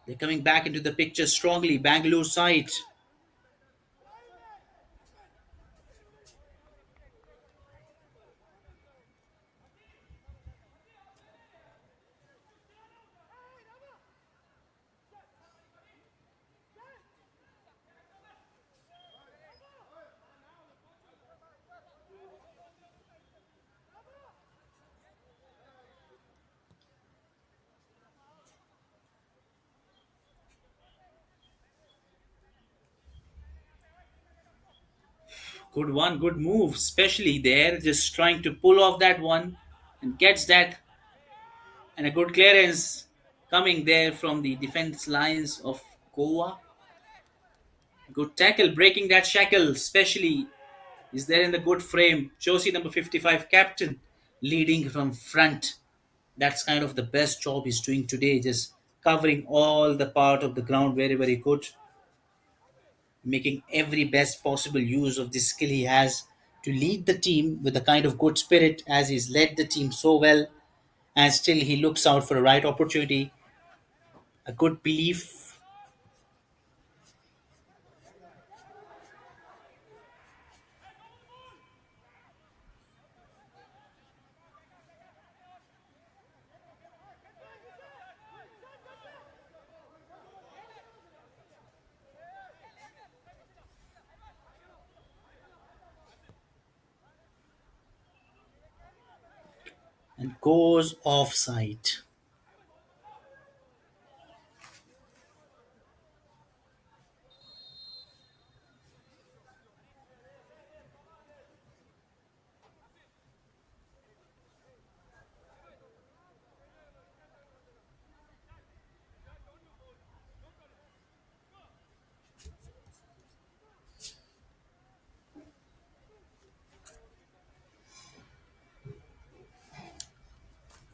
They're coming back into the picture strongly. Bangalore side. Good one, good move, especially there, just trying to pull off that one and gets that, and a good clearance coming there from the defense lines of Goa. Good tackle, breaking that shackle, especially is there in the good frame. Josie number 55, captain, leading from front. That's kind of the best job he's doing today, just covering all the part of the ground very, very good, making every best possible use of the skill he has to lead the team with a kind of good spirit as he's led the team so well, and still he looks out for a right opportunity, a good belief. And goes offside.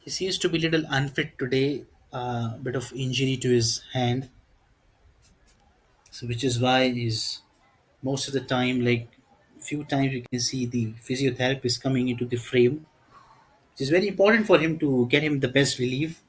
He seems to be a little unfit today, a bit of injury to his hand, so which is why he's most of the time, like few times you can see the physiotherapist coming into the frame. It is very important for him to get him the best relief.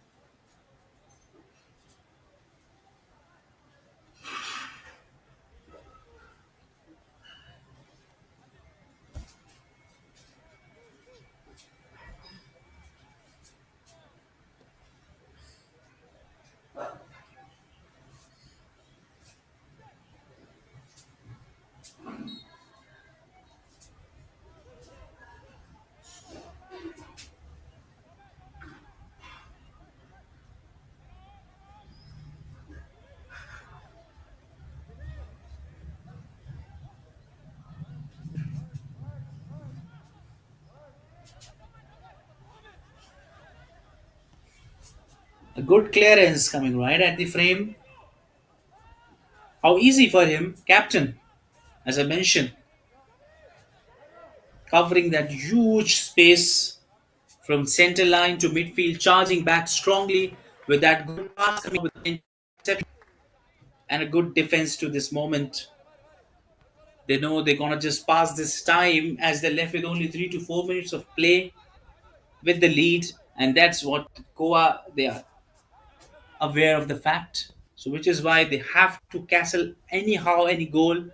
A good clearance coming right at the frame. How easy for him, captain, as I mentioned, covering that huge space from center line to midfield, charging back strongly with that good pass coming with the interception and a good defense to this moment. They know they're gonna just pass this time as they're left with only 3 to 4 minutes of play with the lead, and that's what Goa they are aware of the fact. So which is why they have to castle anyhow any goal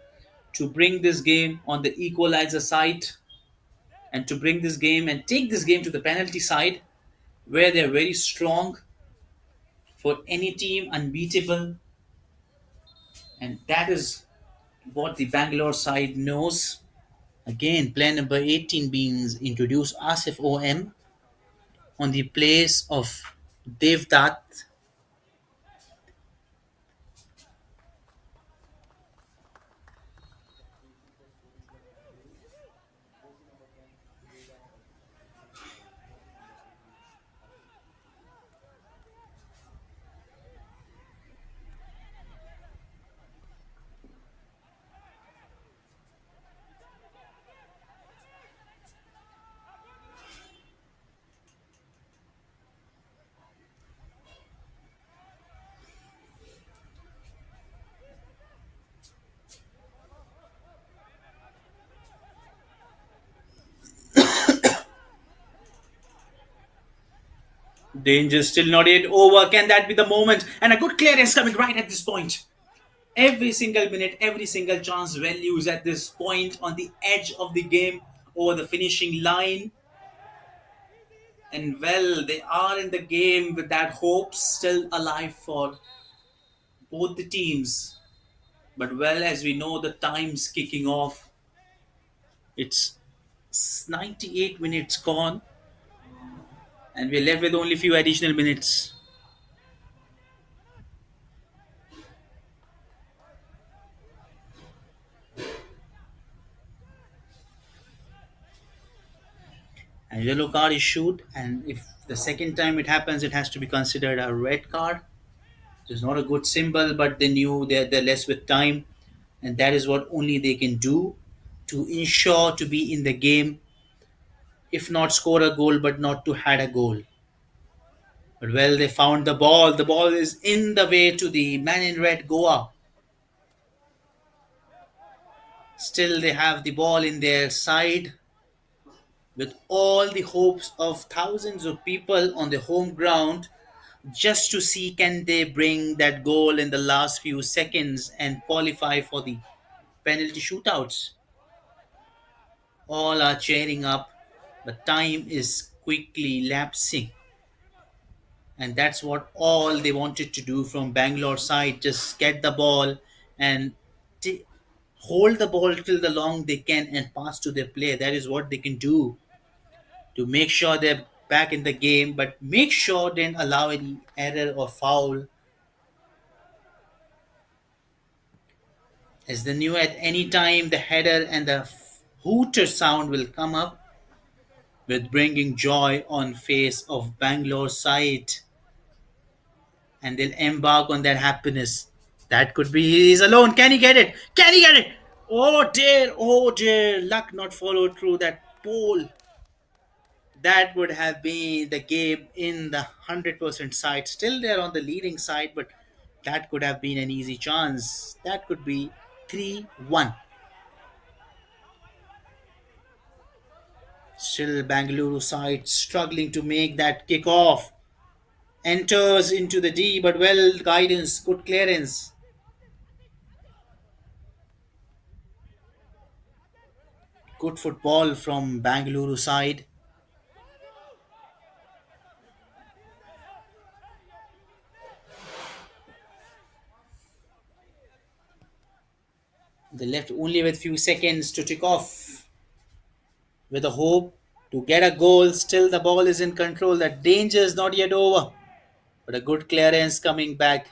to bring this game on the equalizer side, and to bring this game and take this game to the penalty side where they're very strong for any team unbeatable, and that is what the Bangalore side knows. Again, player number 18 being introduced, Asif OM, on the place of Devdat. For Sporting Club Bengaluru, jersey number 10, Devdas entering. Jersey number 18, Asif. Danger still not yet over. Can that be the moment? And a good clearance coming right at this point. Every single minute, every single chance values at this point on the edge of the game over the finishing line. And well, they are in the game with that hope still alive for both the teams. But well, as we know, the time's kicking off. It's 98 minutes gone, and we're left with only few additional minutes. And yellow card issued, and if the second time it happens, it has to be considered a red card. It's not a good symbol, but they knew they're less with time, and that is what only they can do to ensure to be in the game, if not score a goal, but not to had a goal. But well, they found the ball. The ball is in the way to the man in red Goa. Still, they have the ball in their side with all the hopes of thousands of people on the home ground just to see can they bring that goal in the last few seconds and qualify for the penalty shootouts. All are cheering up, but time is quickly lapsing, and that's what all they wanted to do from Bangalore side, just get the ball and t- hold the ball till the long they can and pass to their player. That is what they can do to make sure they're back in the game, but make sure they don't allow any error or foul, as they knew at any time the header and the hooter sound will come up with bringing joy on face of Bangalore side, and they'll embark on that happiness. That could be he's alone. Can he get it? Can he get it? Oh dear, luck not followed through that pole. That would have been the game in the 100% side. Still they're on the leading side, but that could have been an easy chance. That could be 3-1. Still Bangalore side struggling to make that kick off. Enters into the D, but well guidance, good clearance. Good football from Bangalore side. They left only with few seconds to tick off with a hope to get a goal. Still the ball is in control. The danger is not yet over. But a good clearance coming back.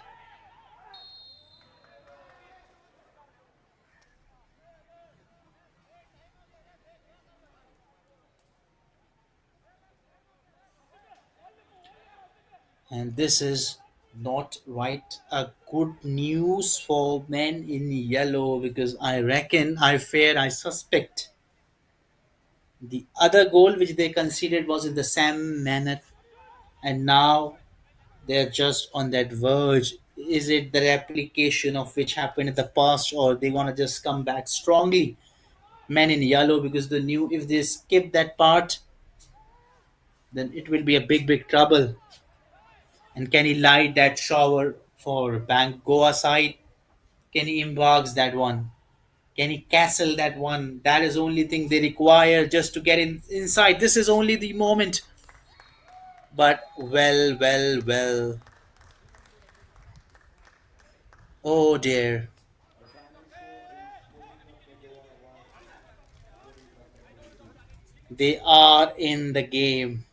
And this is not right a good news for men in yellow, because I reckon, I fear, I suspect the other goal which they conceded was in the same manner, and now they're just on that verge. Is it the replication of which happened in the past, or they want to just come back strongly? Men in yellow, because they knew if they skip that part, then it will be a big trouble. And can he light that shower for Bank Goa side? Can he embarks that one? Can he castle that one? That is only thing they require just to get inside. This is only the moment. But well. Oh dear. The final score is Sporting Club de Goa 1, Sporting Club Bengaluru 2. They are in the game.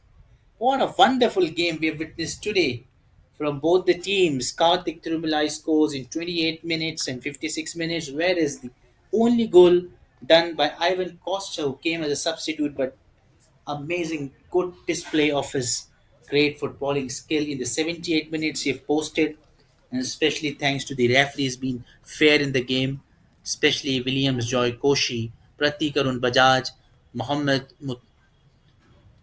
What a wonderful game we have witnessed today from both the teams. Karthik Thirumalai scores in 28 minutes and 56 minutes, whereas the only goal done by Ivan Costa, who came as a substitute, but amazing good display of his great footballing skill in the 78 minutes he have posted, and especially thanks to the referees being fair in the game, especially Williams Joy Koshi, Pratik Arun Bajaj, Mohammed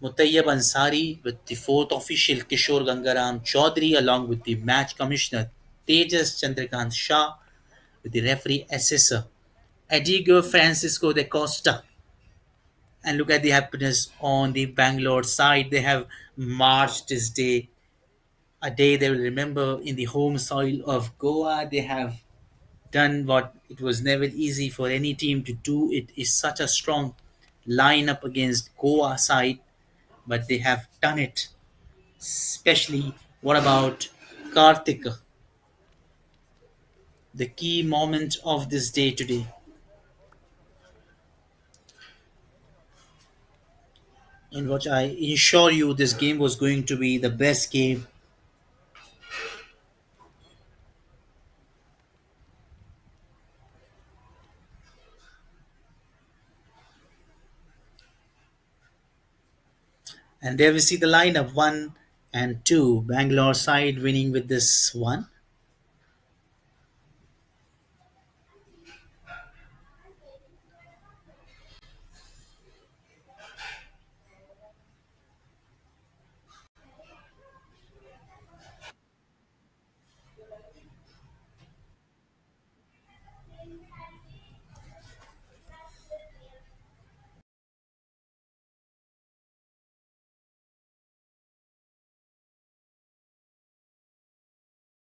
Mutayyab Ansari, with the fourth official Kishore Gangaram Chaudhary, along with the match commissioner Tejas Chandrakant Shah, with the referee assessor Edigo Francisco de Costa. And look at the happiness on the Bangalore side. They have marched this day. A day they will remember in the home soil of Goa. They have done what it was never easy for any team to do. It is such a strong lineup against Goa side, but they have done it. Especially, what about Karthik, the key moment of this day today? In which I assure you this game was going to be the best game. And there we see the lineup one and two. Bangalore side winning with this one.